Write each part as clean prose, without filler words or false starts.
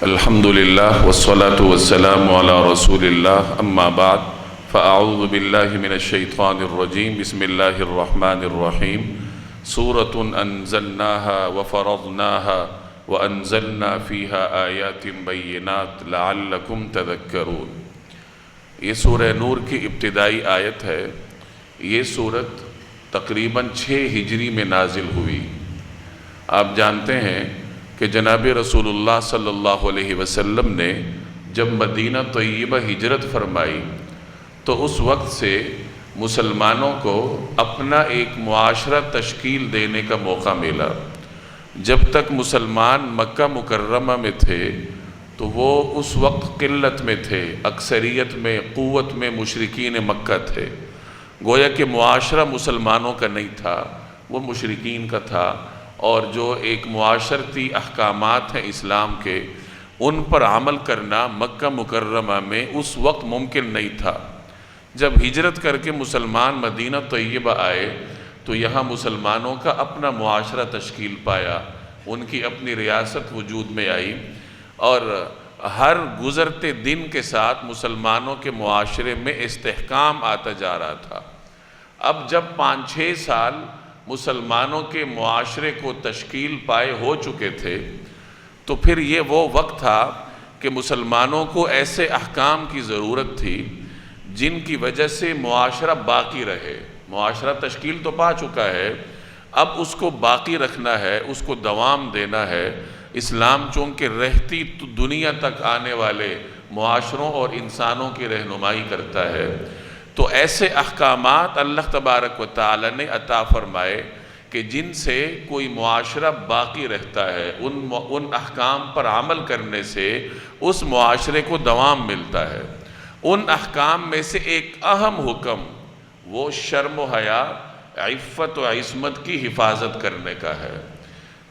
الحمد للہ والصلاة والسلام علی رسول اللہ اما بعد فاعوذ باللہ من الشیطان الرجیم بسم اللہ الرحمن الرحیم سورۃ انزلناها وفرضناها وانزلنا فیها آیات بینات لعلکم تذکرون۔ یہ سورہ نور کی ابتدائی آیت ہے۔ یہ سورت تقریباً 6 ہجری میں نازل ہوئی۔ آپ جانتے ہیں کہ جناب رسول اللہ صلی اللہ علیہ وسلم نے جب مدینہ طیبہ ہجرت فرمائی تو اس وقت سے مسلمانوں کو اپنا ایک معاشرہ تشکیل دینے کا موقع ملا۔ جب تک مسلمان مکہ مکرمہ میں تھے تو وہ اس وقت قلت میں تھے، اکثریت میں، قوت میں مشرکین مکہ تھے۔ گویا کہ معاشرہ مسلمانوں کا نہیں تھا، وہ مشرکین کا تھا، اور جو ایک معاشرتی احکامات ہیں اسلام کے ان پر عمل کرنا مکہ مکرمہ میں اس وقت ممکن نہیں تھا۔ جب ہجرت کر کے مسلمان مدینہ طیبہ آئے تو یہاں مسلمانوں کا اپنا معاشرہ تشکیل پایا، ان کی اپنی ریاست وجود میں آئی، اور ہر گزرتے دن کے ساتھ مسلمانوں کے معاشرے میں استحکام آتا جا رہا تھا۔ اب جب 5-6 سال مسلمانوں کے معاشرے کو تشکیل پائے ہو چکے تھے تو پھر یہ وہ وقت تھا کہ مسلمانوں کو ایسے احکام کی ضرورت تھی جن کی وجہ سے معاشرہ باقی رہے۔ معاشرہ تشکیل تو پا چکا ہے، اب اس کو باقی رکھنا ہے، اس کو دوام دینا ہے۔ اسلام چونکہ رہتی دنیا تک آنے والے معاشروں اور انسانوں کی رہنمائی کرتا ہے، تو ایسے احکامات اللہ تبارک و تعالی نے عطا فرمائے کہ جن سے کوئی معاشرہ باقی رہتا ہے، ان احکام پر عمل کرنے سے اس معاشرے کو دوام ملتا ہے۔ ان احکام میں سے ایک اہم حکم وہ شرم و حیا، عفت و عصمت کی حفاظت کرنے کا ہے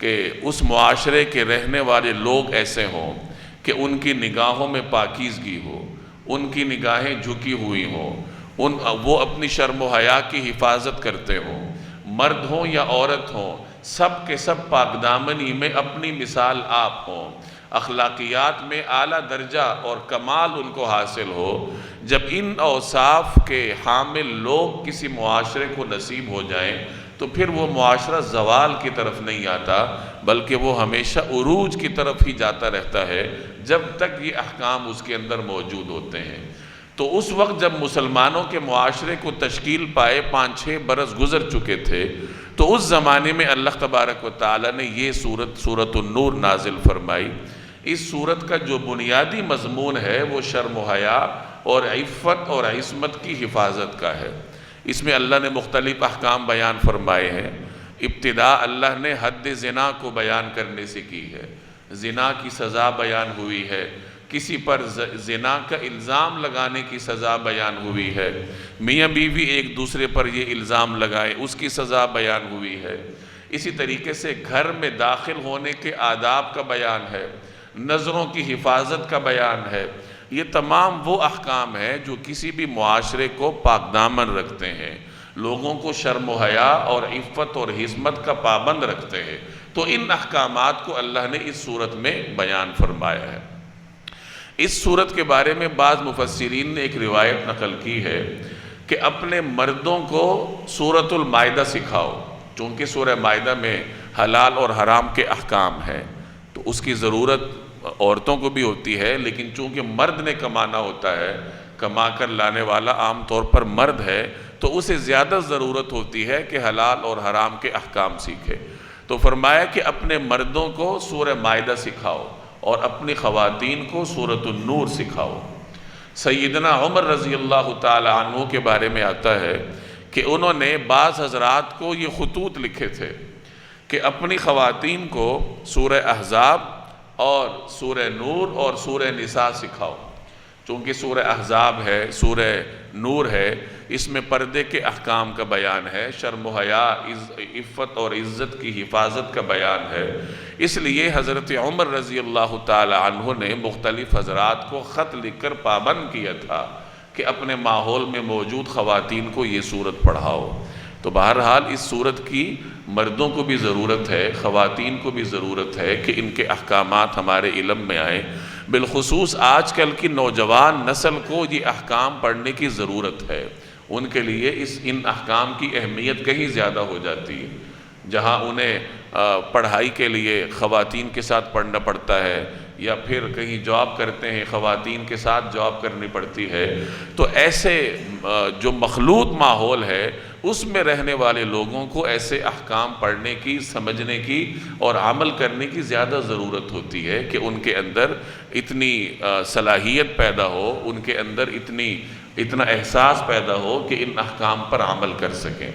کہ اس معاشرے کے رہنے والے لوگ ایسے ہوں کہ ان کی نگاہوں میں پاکیزگی ہو، ان کی نگاہیں جھکی ہوئی ہوں، وہ اپنی شرم و حیا کی حفاظت کرتے ہوں، مرد ہوں یا عورت ہوں، سب کے سب پاک دامنی میں اپنی مثال آپ ہوں، اخلاقیات میں اعلیٰ درجہ اور کمال ان کو حاصل ہو۔ جب ان اوصاف کے حامل لوگ کسی معاشرے کو نصیب ہو جائیں تو پھر وہ معاشرہ زوال کی طرف نہیں آتا بلکہ وہ ہمیشہ عروج کی طرف ہی جاتا رہتا ہے جب تک یہ احکام اس کے اندر موجود ہوتے ہیں۔ تو اس وقت جب مسلمانوں کے معاشرے کو تشکیل پائے 5-6 برس گزر چکے تھے تو اس زمانے میں اللہ تبارک و تعالی نے یہ سورۃ النور نازل فرمائی۔ اس سورت کا جو بنیادی مضمون ہے وہ شرم و حیا اور عفت اور عصمت کی حفاظت کا ہے۔ اس میں اللہ نے مختلف احکام بیان فرمائے ہیں۔ ابتدا اللہ نے حد زنا کو بیان کرنے سے کی ہے، زنا کی سزا بیان ہوئی ہے، کسی پر زنا کا الزام لگانے کی سزا بیان ہوئی ہے، میاں بیوی ایک دوسرے پر یہ الزام لگائے اس کی سزا بیان ہوئی ہے، اسی طریقے سے گھر میں داخل ہونے کے آداب کا بیان ہے، نظروں کی حفاظت کا بیان ہے۔ یہ تمام وہ احکام ہیں جو کسی بھی معاشرے کو پاک دامن رکھتے ہیں، لوگوں کو شرم و حیا اور عفت اور عصمت کا پابند رکھتے ہیں۔ تو ان احکامات کو اللہ نے اس صورت میں بیان فرمایا ہے۔ اس صورت کے بارے میں بعض مفسرین نے ایک روایت نقل کی ہے کہ اپنے مردوں کو سورۃ المائدہ سکھاؤ، چونکہ سورہ مائدہ میں حلال اور حرام کے احکام ہیں تو اس کی ضرورت عورتوں کو بھی ہوتی ہے، لیکن چونکہ مرد نے کمانا ہوتا ہے، کما کر لانے والا عام طور پر مرد ہے، تو اسے زیادہ ضرورت ہوتی ہے کہ حلال اور حرام کے احکام سیکھے۔ تو فرمایا کہ اپنے مردوں کو سورہ مائدہ سکھاؤ اور اپنی خواتین کو سورۃ النور سکھاؤ۔ سیدنا عمر رضی اللہ تعالی عنہ کے بارے میں آتا ہے کہ انہوں نے بعض حضرات کو یہ خطوط لکھے تھے کہ اپنی خواتین کو سورہ احزاب اور سورہ نور اور سورہ نساء سکھاؤ۔ چونکہ سورہ احزاب ہے، سورہ نور ہے، اس میں پردے کے احکام کا بیان ہے، شرم و حیا، عفت اور عزت کی حفاظت کا بیان ہے۔ اس لیے حضرت عمر رضی اللہ تعالی عنہ نے مختلف حضرات کو خط لکھ کر پابند کیا تھا کہ اپنے ماحول میں موجود خواتین کو یہ سورت پڑھاؤ۔ تو بہرحال اس صورت کی مردوں کو بھی ضرورت ہے، خواتین کو بھی ضرورت ہے کہ ان کے احکامات ہمارے علم میں آئیں۔ بالخصوص آج کل کی نوجوان نسل کو یہ احکام پڑھنے کی ضرورت ہے، ان کے لیے ان احکام کی اہمیت کہیں زیادہ ہو جاتی ہے۔ جہاں انہیں پڑھائی کے لیے خواتین کے ساتھ پڑھنا پڑتا ہے، یا پھر کہیں جاب کرتے ہیں خواتین کے ساتھ جاب کرنی پڑتی ہے، تو ایسے جو مخلوط ماحول ہے اس میں رہنے والے لوگوں کو ایسے احکام پڑھنے کی، سمجھنے کی اور عمل کرنے کی زیادہ ضرورت ہوتی ہے کہ ان کے اندر اتنی صلاحیت پیدا ہو، ان کے اندر اتنا احساس پیدا ہو کہ ان احکام پر عمل کر سکیں۔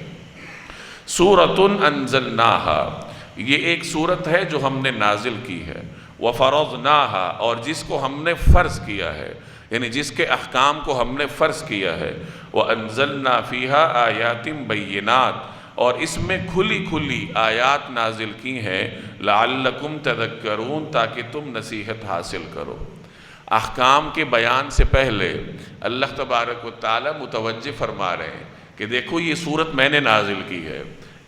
سورۃ انزلناها، یہ ایک سورت ہے جو ہم نے نازل کی ہے، وفرضناها، اور جس کو ہم نے فرض کیا ہے، یعنی جس کے احکام کو ہم نے فرض کیا ہے۔ وَأَنزَلْنَا فِيهَا آيَاتٍ بَيِّنَاتٍ، اور اس میں کھلی کھلی آیات نازل کی ہیں، لَعَلَّكُمْ تَذَكَّرُونَ، تاکہ تم نصیحت حاصل کرو۔ احکام کے بیان سے پہلے اللہ تبارک و تعالی متوجہ فرما رہے ہیں کہ دیکھو یہ صورت میں نے نازل کی ہے،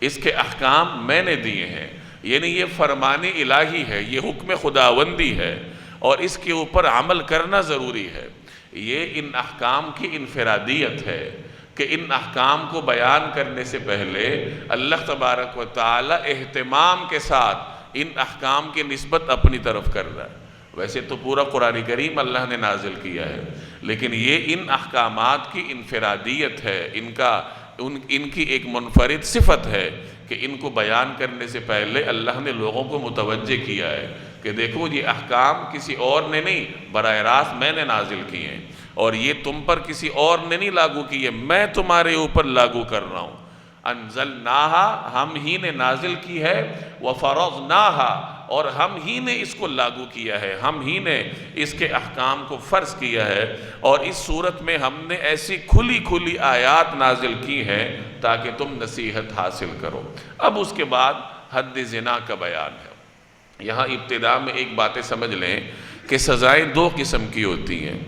اس کے احکام میں نے دیے ہیں، یعنی یہ فرمان الہی ہے، یہ حکم خداوندی ہے، اور اس کے اوپر عمل کرنا ضروری ہے۔ یہ ان احکام کی انفرادیت ہے کہ ان احکام کو بیان کرنے سے پہلے اللہ تبارک و تعالی اہتمام کے ساتھ ان احکام کی نسبت اپنی طرف کر رہا ہے۔ ویسے تو پورا قرآن کریم اللہ نے نازل کیا ہے، لیکن یہ ان احکامات کی انفرادیت ہے، ان کی ایک منفرد صفت ہے کہ ان کو بیان کرنے سے پہلے اللہ نے لوگوں کو متوجہ کیا ہے کہ دیکھو یہ احکام کسی اور نے نہیں، براہ راست میں نے نازل کیے ہیں، اور یہ تم پر کسی اور نے نہیں لاگو کیے، میں تمہارے اوپر لاگو کر رہا ہوں۔ انزلناہا، ہم ہی نے نازل کی ہے، وفرضناہا، اور ہم ہی نے اس کو لاگو کیا ہے، ہم ہی نے اس کے احکام کو فرض کیا ہے، اور اس صورت میں ہم نے ایسی کھلی کھلی آیات نازل کی ہیں تاکہ تم نصیحت حاصل کرو۔ اب اس کے بعد حد زنا کا بیان ہے۔ یہاں ابتدا میں ایک باتیں سمجھ لیں کہ سزائیں دو قسم کی ہوتی ہیں،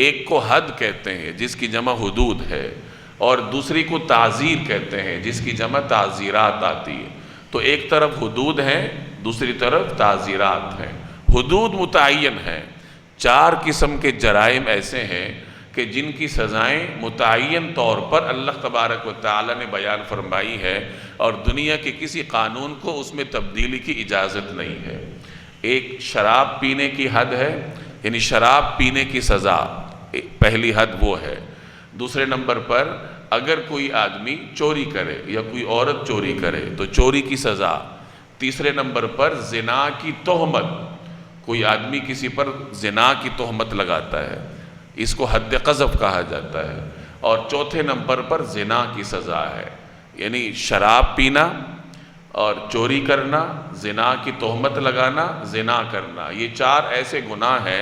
ایک کو حد کہتے ہیں جس کی جمع حدود ہے، اور دوسری کو تعزیر کہتے ہیں جس کی جمع تعزیرات آتی ہے۔ تو ایک طرف حدود ہیں، دوسری طرف تعزیرات ہیں۔ حدود متعین ہیں، 4 قسم کے جرائم ایسے ہیں کہ جن کی سزائیں متعین طور پر اللہ تبارک و تعالی نے بیان فرمائی ہے، اور دنیا کے کسی قانون کو اس میں تبدیلی کی اجازت نہیں ہے۔ ایک شراب پینے کی حد ہے، یعنی شراب پینے کی سزا، پہلی حد وہ ہے۔ دوسرے نمبر پر اگر کوئی آدمی چوری کرے یا کوئی عورت چوری کرے تو چوری کی سزا۔ تیسرے نمبر پر زنا کی تہمت، کوئی آدمی کسی پر زنا کی تہمت لگاتا ہے، اس کو حد قذف کہا جاتا ہے۔ اور چوتھے نمبر پر زنا کی سزا ہے، یعنی شراب پینا اور چوری کرنا، زنا کی تہمت لگانا، زنا کرنا، یہ 4 ایسے گناہ ہیں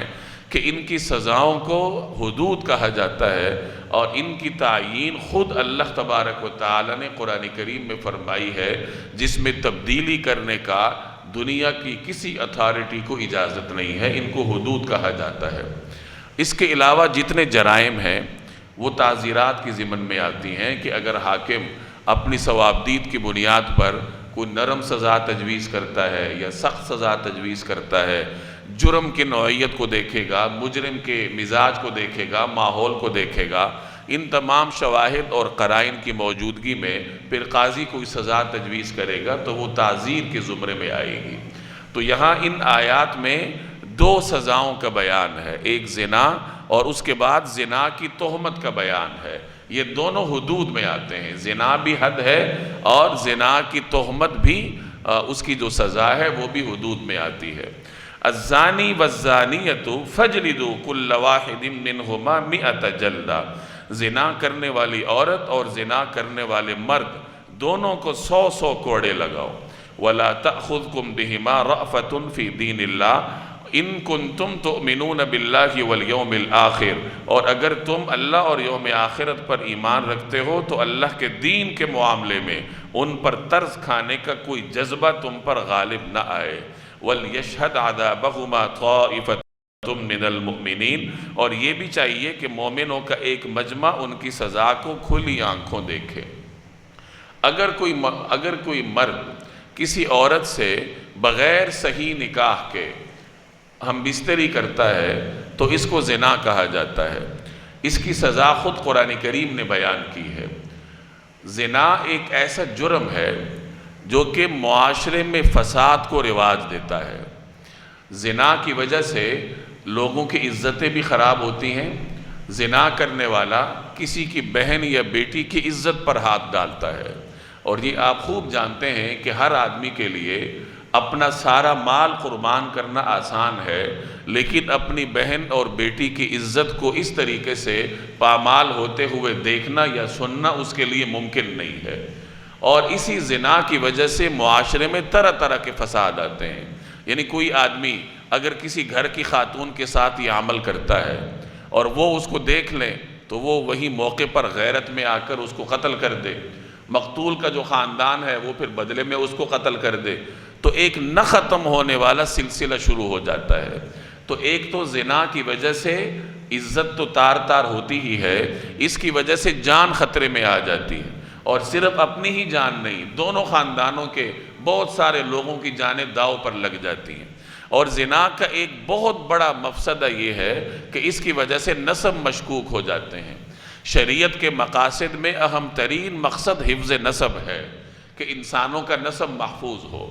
کہ ان کی سزاؤں کو حدود کہا جاتا ہے، اور ان کی تعیین خود اللہ تبارک و تعالی نے قرآن کریم میں فرمائی ہے، جس میں تبدیلی کرنے کا دنیا کی کسی اتھارٹی کو اجازت نہیں ہے، ان کو حدود کہا جاتا ہے۔ اس کے علاوہ جتنے جرائم ہیں وہ تعزیرات کی ضمن میں آتی ہیں کہ اگر حاکم اپنی ثوابدید کی بنیاد پر کوئی نرم سزا تجویز کرتا ہے یا سخت سزا تجویز کرتا ہے، جرم کی نوعیت کو دیکھے گا، مجرم کے مزاج کو دیکھے گا، ماحول کو دیکھے گا، ان تمام شواہد اور قرائن کی موجودگی میں پھر قاضی کوئی سزا تجویز کرے گا تو وہ تعزیر کے زمرے میں آئے گی۔ تو یہاں ان آیات میں 2 سزاؤں کا بیان ہے، ایک زنا اور اس کے بعد زنا کی تہمت کا بیان ہے۔ یہ دونوں حدود میں آتے ہیں، زنا بھی حد ہے اور زنا کی تہمت بھی اس کی جو سزا ہے وہ بھی حدود میں آتی ہے۔ الزانی والزانیۃ فاجلدوا کل واحد منہما 100 جلدہ، زنا کرنے والی عورت اور زنا کرنے والے مرد دونوں کو 100 کوڑے لگاؤ۔ ولا تأخذکم بہما رأفۃ فی دین اللہ ان کنتم تؤمنون باللہ والیوم الآخر، اور اگر تم اللہ اور یوم آخرت پر ایمان رکھتے ہو تو اللہ کے دین کے معاملے میں ان پر طرز کھانے کا کوئی جذبہ تم پر غالب نہ آئے۔ وَلْيَشْهَدْ عَذَابَهُمَا طَائِفَةٌ مِّنَ الْمُؤْمِنِينَ، اور یہ بھی چاہیے کہ مومنوں کا ایک مجمع ان کی سزا کو کھلی آنکھوں دیکھے۔ اگر کوئی مرد کسی عورت سے بغیر صحیح نکاح کے ہم بستری کرتا ہے تو اس کو زنا کہا جاتا ہے۔ اس کی سزا خود قرآن کریم نے بیان کی ہے۔ زنا ایک ایسا جرم ہے جو کہ معاشرے میں فساد کو رواج دیتا ہے۔ زنا کی وجہ سے لوگوں کی عزتیں بھی خراب ہوتی ہیں۔ زنا کرنے والا کسی کی بہن یا بیٹی کی عزت پر ہاتھ ڈالتا ہے، اور یہ آپ خوب جانتے ہیں کہ ہر آدمی کے لیے اپنا سارا مال قربان کرنا آسان ہے، لیکن اپنی بہن اور بیٹی کی عزت کو اس طریقے سے پامال ہوتے ہوئے دیکھنا یا سننا اس کے لیے ممکن نہیں ہے۔ اور اسی زنا کی وجہ سے معاشرے میں طرح طرح کے فساد آتے ہیں۔ یعنی کوئی آدمی اگر کسی گھر کی خاتون کے ساتھ یہ عمل کرتا ہے اور وہ اس کو دیکھ لیں تو وہ وہی موقع پر غیرت میں آ کر اس کو قتل کر دے، مقتول کا جو خاندان ہے وہ پھر بدلے میں اس کو قتل کر دے، تو ایک نہ ختم ہونے والا سلسلہ شروع ہو جاتا ہے۔ تو ایک تو زنا کی وجہ سے عزت تو تار تار ہوتی ہی ہے، اس کی وجہ سے جان خطرے میں آ جاتی ہے، اور صرف اپنی ہی جان نہیں، دونوں خاندانوں کے بہت سارے لوگوں کی جانیں داؤ پر لگ جاتی ہیں۔ اور زنا کا ایک بہت بڑا مفسدہ یہ ہے کہ اس کی وجہ سے نسب مشکوک ہو جاتے ہیں۔ شریعت کے مقاصد میں اہم ترین مقصد حفظ نسب ہے، کہ انسانوں کا نسب محفوظ ہو،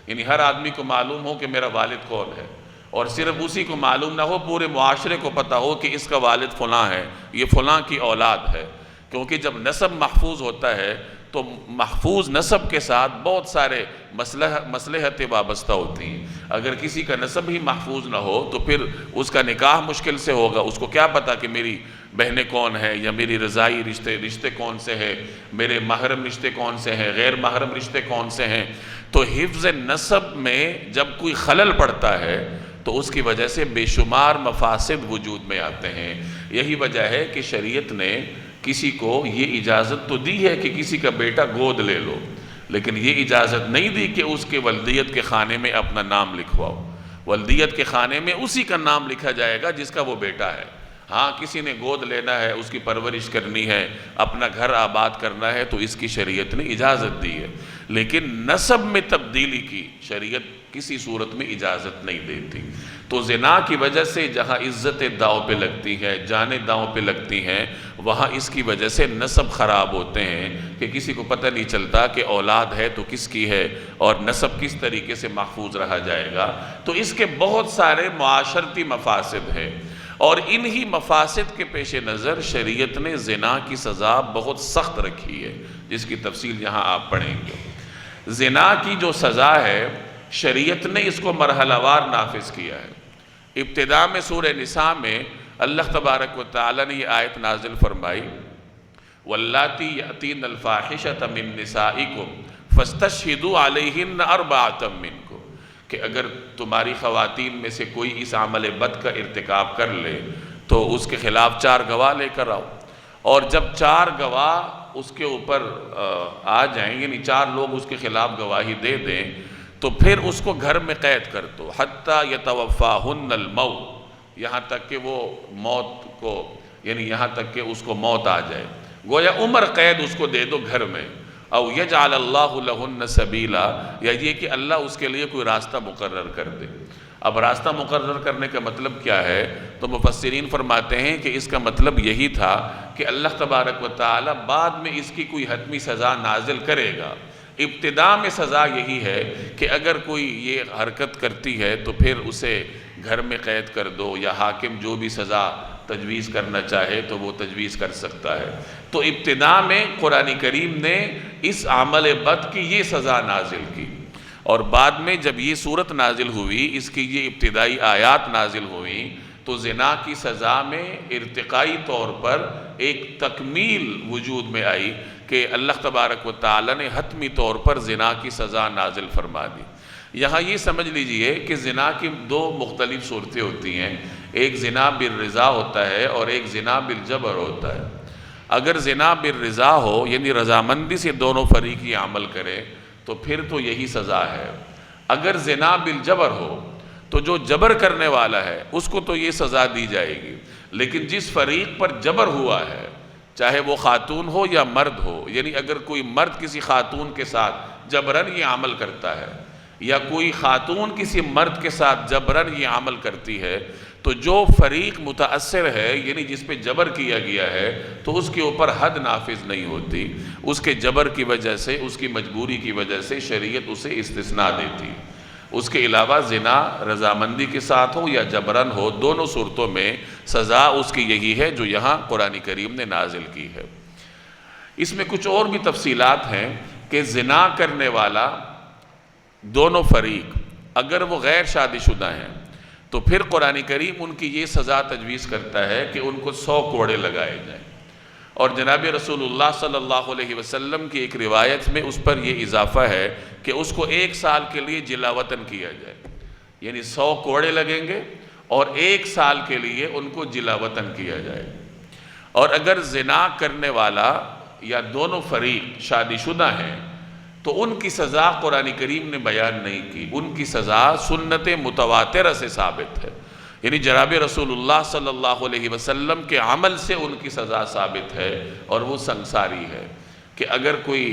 یعنی ہر آدمی کو معلوم ہو کہ میرا والد کون ہے، اور صرف اسی کو معلوم نہ ہو، پورے معاشرے کو پتہ ہو کہ اس کا والد فلاں ہے، یہ فلاں کی اولاد ہے۔ کیونکہ جب نسب محفوظ ہوتا ہے تو محفوظ نسب کے ساتھ بہت سارے مصلحتیں وابستہ ہوتی ہیں۔ اگر کسی کا نسب ہی محفوظ نہ ہو تو پھر اس کا نکاح مشکل سے ہوگا، اس کو کیا پتا کہ میری بہنیں کون ہیں، یا میری رضائی رشتے کون سے ہیں، میرے محرم رشتے کون سے ہیں، غیر محرم رشتے کون سے ہیں۔ تو حفظ نسب میں جب کوئی خلل پڑتا ہے تو اس کی وجہ سے بے شمار مفاسد وجود میں آتے ہیں۔ یہی وجہ ہے کہ شریعت نے کسی کو یہ اجازت تو دی ہے کہ کسی کا بیٹا گود لے لو، لیکن یہ اجازت نہیں دی کہ اس کے ولدیت کے خانے میں اپنا نام لکھواؤ۔ ولدیت کے خانے میں اسی کا نام لکھا جائے گا جس کا وہ بیٹا ہے۔ ہاں کسی نے گود لینا ہے، اس کی پرورش کرنی ہے، اپنا گھر آباد کرنا ہے، تو اس کی شریعت نے اجازت دی ہے، لیکن نسب میں تبدیلی کی شریعت کسی صورت میں اجازت نہیں دیتی۔ تو زنا کی وجہ سے جہاں عزتیں داؤ پہ لگتی ہیں، جانیں داؤ پہ لگتی ہیں، وہاں اس کی وجہ سے نسب خراب ہوتے ہیں کہ کسی کو پتہ نہیں چلتا کہ اولاد ہے تو کس کی ہے، اور نسب کس طریقے سے محفوظ رہا جائے گا۔ تو اس کے بہت سارے معاشرتی مفاسد ہیں، اور انہی مفاسد کے پیش نظر شریعت نے زنا کی سزا بہت سخت رکھی ہے، جس کی تفصیل یہاں آپ پڑھیں گے۔ زنا کی جو سزا ہے شریعت نے اس کو مرحلہ وار نافذ کیا ہے۔ ابتداء میں سورہ نساء میں اللہ تبارک و تعالی نے یہ آیت نازل فرمائی، وَاللاتی یأتین الفاحشۃ من نسائکم فاستشہدوا علیہن اربعۃ منکم، کہ اگر تمہاری خواتین میں سے کوئی اس عمل بد کا ارتکاب کر لے تو اس کے خلاف 4 گواہ لے کر آؤ، اور جب 4 گواہ اس کے اوپر آ جائیں، یعنی 4 لوگ اس کے خلاف گواہی دے دیں، تو پھر اس کو گھر میں قید کر دو، حتیٰ یتوفاہن الموت، یہاں تک کہ وہ موت کو، یعنی یہاں تک کہ اس کو موت آ جائے، گویا عمر قید اس کو دے دو گھر میں، او یجعل اللہ لہن سبیلا، یا یہ کہ اللہ اس کے لیے کوئی راستہ مقرر کر دے۔ اب راستہ مقرر کرنے کا مطلب کیا ہے؟ تو مفسرین فرماتے ہیں کہ اس کا مطلب یہی تھا کہ اللہ تبارک و تعالی بعد میں اس کی کوئی حتمی سزا نازل کرے گا۔ ابتداء میں سزا یہی ہے کہ اگر کوئی یہ حرکت کرتی ہے تو پھر اسے گھر میں قید کر دو، یا حاکم جو بھی سزا تجویز کرنا چاہے تو وہ تجویز کر سکتا ہے۔ تو ابتداء میں قرآن کریم نے اس عمل بد کی یہ سزا نازل کی، اور بعد میں جب یہ صورت نازل ہوئی، اس کی یہ ابتدائی آیات نازل ہوئیں، تو زنا کی سزا میں ارتقائی طور پر ایک تکمیل وجود میں آئی کہ اللہ تبارک و تعالی نے حتمی طور پر زنا کی سزا نازل فرما دی۔ یہاں یہ سمجھ لیجئے کہ زنا کی 2 مختلف صورتیں ہوتی ہیں، ایک زنا بالرضا ہوتا ہے اور ایک زنا بالجبر ہوتا ہے۔ اگر زنا بالرضا ہو، یعنی رضامندی سے دونوں فریق یہ عمل کرے، تو پھر تو یہی سزا ہے۔ اگر زنا بالجبر ہو تو جو جبر کرنے والا ہے اس کو تو یہ سزا دی جائے گی، لیکن جس فریق پر جبر ہوا ہے چاہے وہ خاتون ہو یا مرد ہو، یعنی اگر کوئی مرد کسی خاتون کے ساتھ جبراً یہ عمل کرتا ہے یا کوئی خاتون کسی مرد کے ساتھ جبراً یہ عمل کرتی ہے، تو جو فریق متاثر ہے یعنی جس پہ جبر کیا گیا ہے تو اس کے اوپر حد نافذ نہیں ہوتی، اس کے جبر کی وجہ سے، اس کی مجبوری کی وجہ سے شریعت اسے استثناء دیتی۔ اس کے علاوہ زنا رضامندی کے ساتھ ہو یا جبراً ہو، دونوں صورتوں میں سزا اس کی یہی ہے جو یہاں قرآن کریم نے نازل کی ہے۔ اس میں کچھ اور بھی تفصیلات ہیں کہ زنا کرنے والا دونوں فریق اگر وہ غیر شادی شدہ ہیں تو پھر قرآن کریم ان کی یہ سزا تجویز کرتا ہے کہ ان کو 100 کوڑے لگائے جائیں، اور جناب رسول اللہ صلی اللہ علیہ وسلم کی ایک روایت میں اس پر یہ اضافہ ہے کہ اس کو 1 سال کے لیے جلا وطن کیا جائے، یعنی 100 کوڑے لگیں گے اور 1 سال کے لیے ان کو جلا وطن کیا جائے۔ اور اگر زنا کرنے والا یا دونوں فریق شادی شدہ ہیں تو ان کی سزا قرآن کریم نے بیان نہیں کی، ان کی سزا سنت متواترہ سے ثابت ہے، یعنی جناب رسول اللہ صلی اللہ علیہ وسلم کے عمل سے ان کی سزا ثابت ہے، اور وہ سنگساری ہے کہ اگر کوئی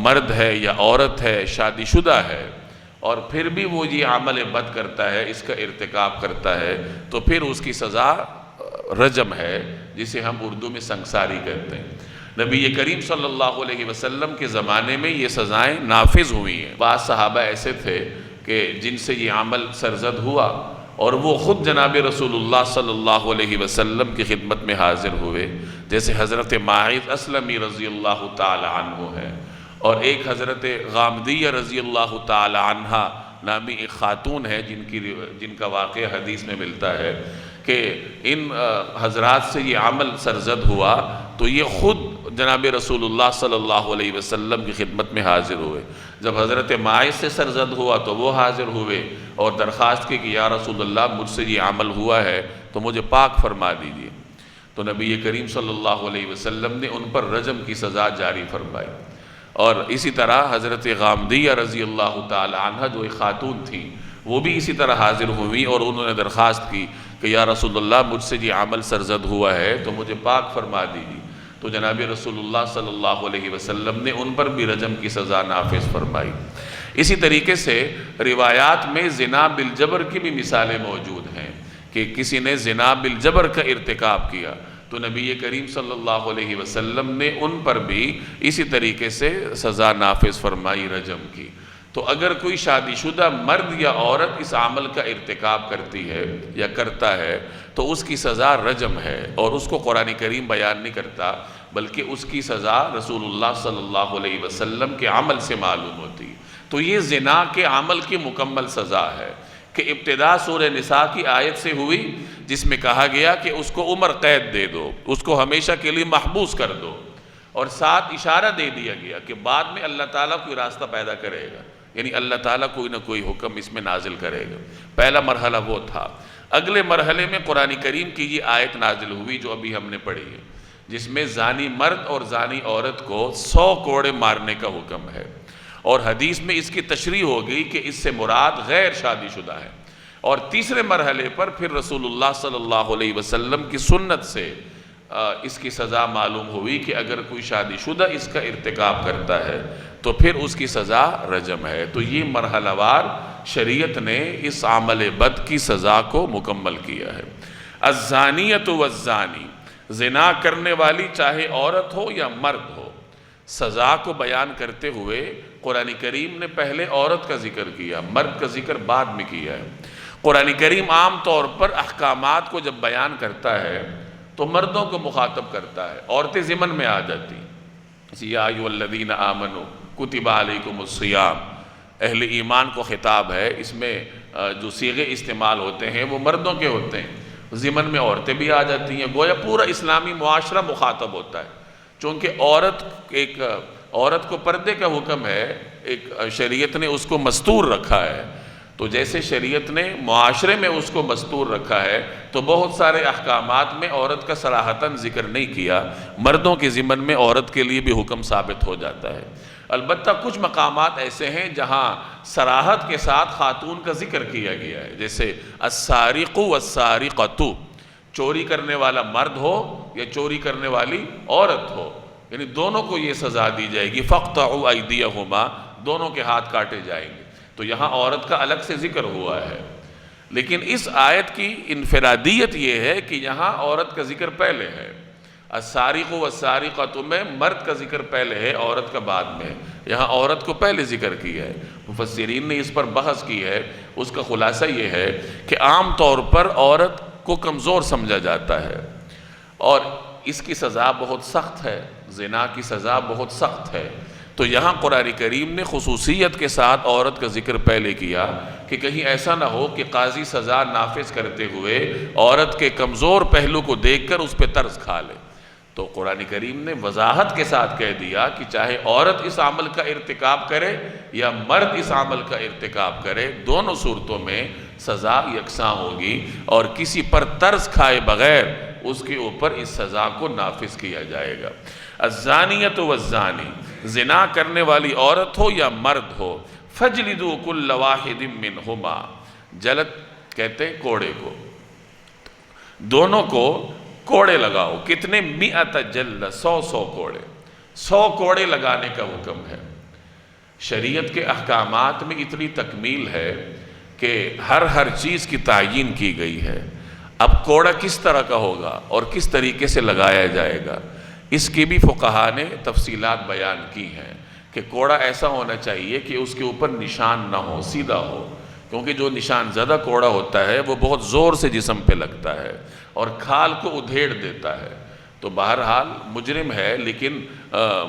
مرد ہے یا عورت ہے شادی شدہ ہے اور پھر بھی وہ یہ عمل بد کرتا ہے، اس کا ارتکاب کرتا ہے، تو پھر اس کی سزا رجم ہے، جسے ہم اردو میں سنگساری کہتے ہیں۔ نبی کریم صلی اللہ علیہ وسلم کے زمانے میں یہ سزائیں نافذ ہوئی ہیں۔ بعض صحابہ ایسے تھے کہ جن سے یہ عمل سرزد ہوا اور وہ خود جناب رسول اللہ صلی اللہ علیہ وسلم کی خدمت میں حاضر ہوئے، جیسے حضرت ماعز اسلمی رضی اللہ تعالی عنہ ہے، اور ایک حضرت غامدیہ رضی اللہ تعالی عنہ نامی ایک خاتون ہے جن کا واقعہ حدیث میں ملتا ہے کہ ان حضرات سے یہ عمل سرزد ہوا تو یہ خود جناب رسول اللہ صلی اللہ علیہ وسلم کی خدمت میں حاضر ہوئے۔ جب حضرت ماعز سے سرزد ہوا تو وہ حاضر ہوئے اور درخواست کی کہ یا رسول اللہ مجھ سے یہ عمل ہوا ہے تو مجھے پاک فرما دیجیے، تو نبی کریم صلی اللہ علیہ وسلم نے ان پر رجم کی سزا جاری فرمائی۔ اور اسی طرح حضرت غامدیہ رضی اللہ تعالی عنہ جو ایک خاتون تھی، وہ بھی اسی طرح حاضر ہوئی اور انہوں نے درخواست کی کہ یا رسول اللہ مجھ سے یہ عمل سرزد ہوا ہے تو مجھے پاک فرما دیجیے، تو جناب رسول اللہ صلی اللہ علیہ وسلم نے ان پر بھی رجم کی سزا نافذ فرمائی۔ اسی طریقے سے روایات میں زنا بالجبر کی بھی مثالیں موجود ہیں کہ کسی نے زنا بالجبر کا ارتکاب کیا تو نبی کریم صلی اللہ علیہ وسلم نے ان پر بھی اسی طریقے سے سزا نافذ فرمائی، رجم کی۔ تو اگر کوئی شادی شدہ مرد یا عورت اس عمل کا ارتکاب کرتی ہے یا کرتا ہے تو اس کی سزا رجم ہے، اور اس کو قرآن کریم بیان نہیں کرتا بلکہ اس کی سزا رسول اللہ صلی اللہ علیہ وسلم کے عمل سے معلوم ہوتی۔ تو یہ زنا کے عمل کی مکمل سزا ہے کہ ابتدا سورہ نساء کی آیت سے ہوئی جس میں کہا گیا کہ اس کو عمر قید دے دو، اس کو ہمیشہ کے لیے محبوس کر دو، اور ساتھ اشارہ دے دیا گیا کہ بعد میں اللہ تعالیٰ کوئی راستہ پیدا کرے گا، یعنی اللہ تعالیٰ کوئی نہ کوئی حکم اس میں نازل کرے گا۔ پہلا مرحلہ وہ تھا۔ اگلے مرحلے میں قرآن کریم کی یہ آیت نازل ہوئی جو ابھی ہم نے پڑھی ہے، جس میں زانی مرد اور زانی عورت کو 100 کوڑے مارنے کا حکم ہے، اور حدیث میں اس کی تشریح ہو گئی کہ اس سے مراد غیر شادی شدہ ہے۔ اور تیسرے مرحلے پر پھر رسول اللہ صلی اللہ علیہ وسلم کی سنت سے اس کی سزا معلوم ہوئی کہ اگر کوئی شادی شدہ اس کا ارتکاب کرتا ہے تو پھر اس کی سزا رجم ہے۔ تو یہ مرحلہ وار شریعت نے اس عمل بد کی سزا کو مکمل کیا ہے۔ الزانیۃ والزانی، زنا کرنے والی چاہے عورت ہو یا مرد ہو، سزا کو بیان کرتے ہوئے قرآن کریم نے پہلے عورت کا ذکر کیا، مرد کا ذکر بعد میں کیا ہے۔ قرآن کریم عام طور پر احکامات کو جب بیان کرتا ہے تو مردوں کو مخاطب کرتا ہے، عورتیں ضمن میں آ جاتی ہیں۔ یا ایھا الذین آمنوا کتب علیکم الصیام، اہل ایمان کو خطاب ہے، اس میں جو صیغے استعمال ہوتے ہیں وہ مردوں کے ہوتے ہیں، ضمن میں عورتیں بھی آ جاتی ہیں، گویا پورا اسلامی معاشرہ مخاطب ہوتا ہے۔ چونکہ عورت کو پردے کا حکم ہے، ایک شریعت نے اس کو مستور رکھا ہے، تو جیسے شریعت نے معاشرے میں اس کو مستور رکھا ہے تو بہت سارے احکامات میں عورت کا صراحتاً ذکر نہیں کیا، مردوں کے ضمن میں عورت کے لیے بھی حکم ثابت ہو جاتا ہے۔ البتہ کچھ مقامات ایسے ہیں جہاں صراحت کے ساتھ خاتون کا ذکر کیا گیا ہے، جیسے السارق والسارقۃ، چوری کرنے والا مرد ہو یا چوری کرنے والی عورت ہو، یعنی دونوں کو یہ سزا دی جائے گی۔ فَاقْطَعُوا أَيْدِيَهُمَا، دونوں کے ہاتھ کاٹے جائیں گے۔ تو یہاں عورت کا الگ سے ذکر ہوا ہے، لیکن اس آیت کی انفرادیت یہ ہے کہ یہاں عورت کا ذکر پہلے ہے۔ السارق والسارقۃ میں مرد کا ذکر پہلے ہے، عورت کا بعد میں، یہاں عورت کو پہلے ذکر کیا ہے۔ مفسرین نے اس پر بحث کی ہے، اس کا خلاصہ یہ ہے کہ عام طور پر عورت کو کمزور سمجھا جاتا ہے اور اس کی سزا بہت سخت ہے، زنا کی سزا بہت سخت ہے۔ تو یہاں قرآن کریم نے خصوصیت کے ساتھ عورت کا ذکر پہلے کیا کہ کہیں ایسا نہ ہو کہ قاضی سزا نافذ کرتے ہوئے عورت کے کمزور پہلو کو دیکھ کر اس پہ ترس کھا لے۔ تو قرآن کریم نے وضاحت کے ساتھ کہہ دیا کہ چاہے عورت اس عمل کا ارتکاب کرے یا مرد اس عمل کا ارتکاب کرے، دونوں صورتوں میں سزا یکساں ہوگی اور کسی پر ترس کھائے بغیر اس کے اوپر اس سزا کو نافذ کیا جائے گا۔ الزانیۃ والزانی، زنا کرنے والی عورت ہو یا مرد ہو، فجلدوا کل واحد منہما، جلد کہتے ہیں کوڑے کو، دونوں کو کوڑے لگاؤ۔ کتنے؟ 100 جلد، 100 کوڑے، 100 کوڑے لگانے کا حکم ہے۔ شریعت کے احکامات میں اتنی تکمیل ہے کہ ہر چیز کی تعیین کی گئی ہے۔ اب کوڑا کس طرح کا ہوگا اور کس طریقے سے لگایا جائے گا، اس کی بھی فقہا نے تفصیلات بیان کی ہیں کہ کوڑا ایسا ہونا چاہیے کہ اس کے اوپر نشان نہ ہو، سیدھا ہو، کیونکہ جو نشان زدہ کوڑا ہوتا ہے وہ بہت زور سے جسم پہ لگتا ہے اور کھال کو ادھیڑ دیتا ہے۔ تو بہرحال مجرم ہے، لیکن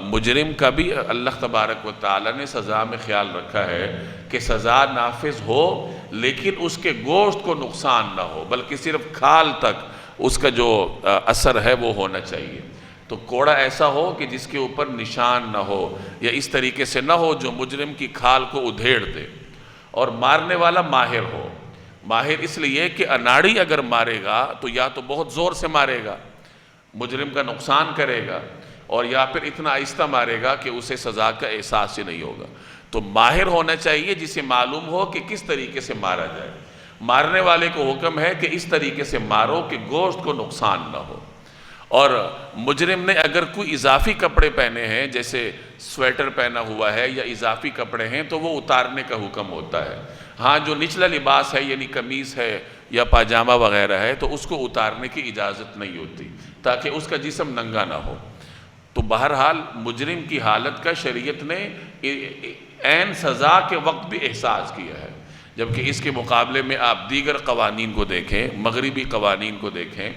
مجرم کا بھی اللہ تبارک و تعالیٰ نے سزا میں خیال رکھا ہے کہ سزا نافذ ہو لیکن اس کے گوشت کو نقصان نہ ہو، بلکہ صرف کھال تک اس کا جو اثر ہے وہ ہونا چاہیے۔ تو کوڑا ایسا ہو کہ جس کے اوپر نشان نہ ہو یا اس طریقے سے نہ ہو جو مجرم کی کھال کو ادھیڑ دے، اور مارنے والا ماہر ہو۔ ماہر اس لیے کہ اناڑی اگر مارے گا تو یا تو بہت زور سے مارے گا، مجرم کا نقصان کرے گا، اور یا پھر اتنا آہستہ مارے گا کہ اسے سزا کا احساس ہی نہیں ہوگا۔ تو ماہر ہونا چاہیے جسے معلوم ہو کہ کس طریقے سے مارا جائے۔ مارنے والے کو حکم ہے کہ اس طریقے سے مارو کہ گوشت کو نقصان نہ ہو۔ اور مجرم نے اگر کوئی اضافی کپڑے پہنے ہیں، جیسے سویٹر پہنا ہوا ہے یا اضافی کپڑے ہیں، تو وہ اتارنے کا حکم ہوتا ہے۔ ہاں جو نچلا لباس ہے یعنی قمیص ہے یا پاجامہ وغیرہ ہے تو اس کو اتارنے کی اجازت نہیں ہوتی تاکہ اس کا جسم ننگا نہ ہو۔ تو بہرحال مجرم کی حالت کا شریعت نے عین سزا کے وقت بھی احساس کیا ہے، جبکہ اس کے مقابلے میں آپ دیگر قوانین کو دیکھیں، مغربی قوانین کو دیکھیں،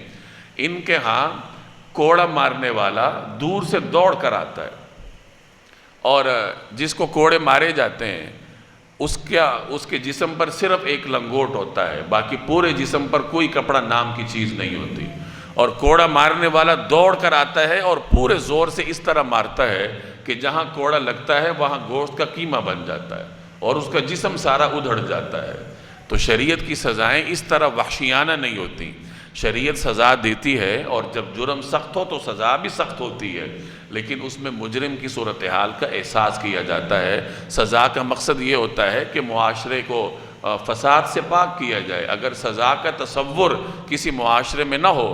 ان کے ہاں کوڑا مارنے والا دور سے دوڑ کر آتا ہے، اور جس کو کوڑے مارے جاتے ہیں اس کے جسم پر صرف ایک لنگوٹ ہوتا ہے، باقی پورے جسم پر کوئی کپڑا نام کی چیز نہیں ہوتی، اور کوڑا مارنے والا دوڑ کر آتا ہے اور پورے زور سے اس طرح مارتا ہے کہ جہاں کوڑا لگتا ہے وہاں گوشت کا قیمہ بن جاتا ہے اور اس کا جسم سارا ادھڑ جاتا ہے۔ تو شریعت کی سزائیں اس طرح وحشیانہ نہیں ہوتی، شریعت سزا دیتی ہے، اور جب جرم سخت ہو تو سزا بھی سخت ہوتی ہے، لیکن اس میں مجرم کی صورتحال کا احساس کیا جاتا ہے۔ سزا کا مقصد یہ ہوتا ہے کہ معاشرے کو فساد سے پاک کیا جائے۔ اگر سزا کا تصور کسی معاشرے میں نہ ہو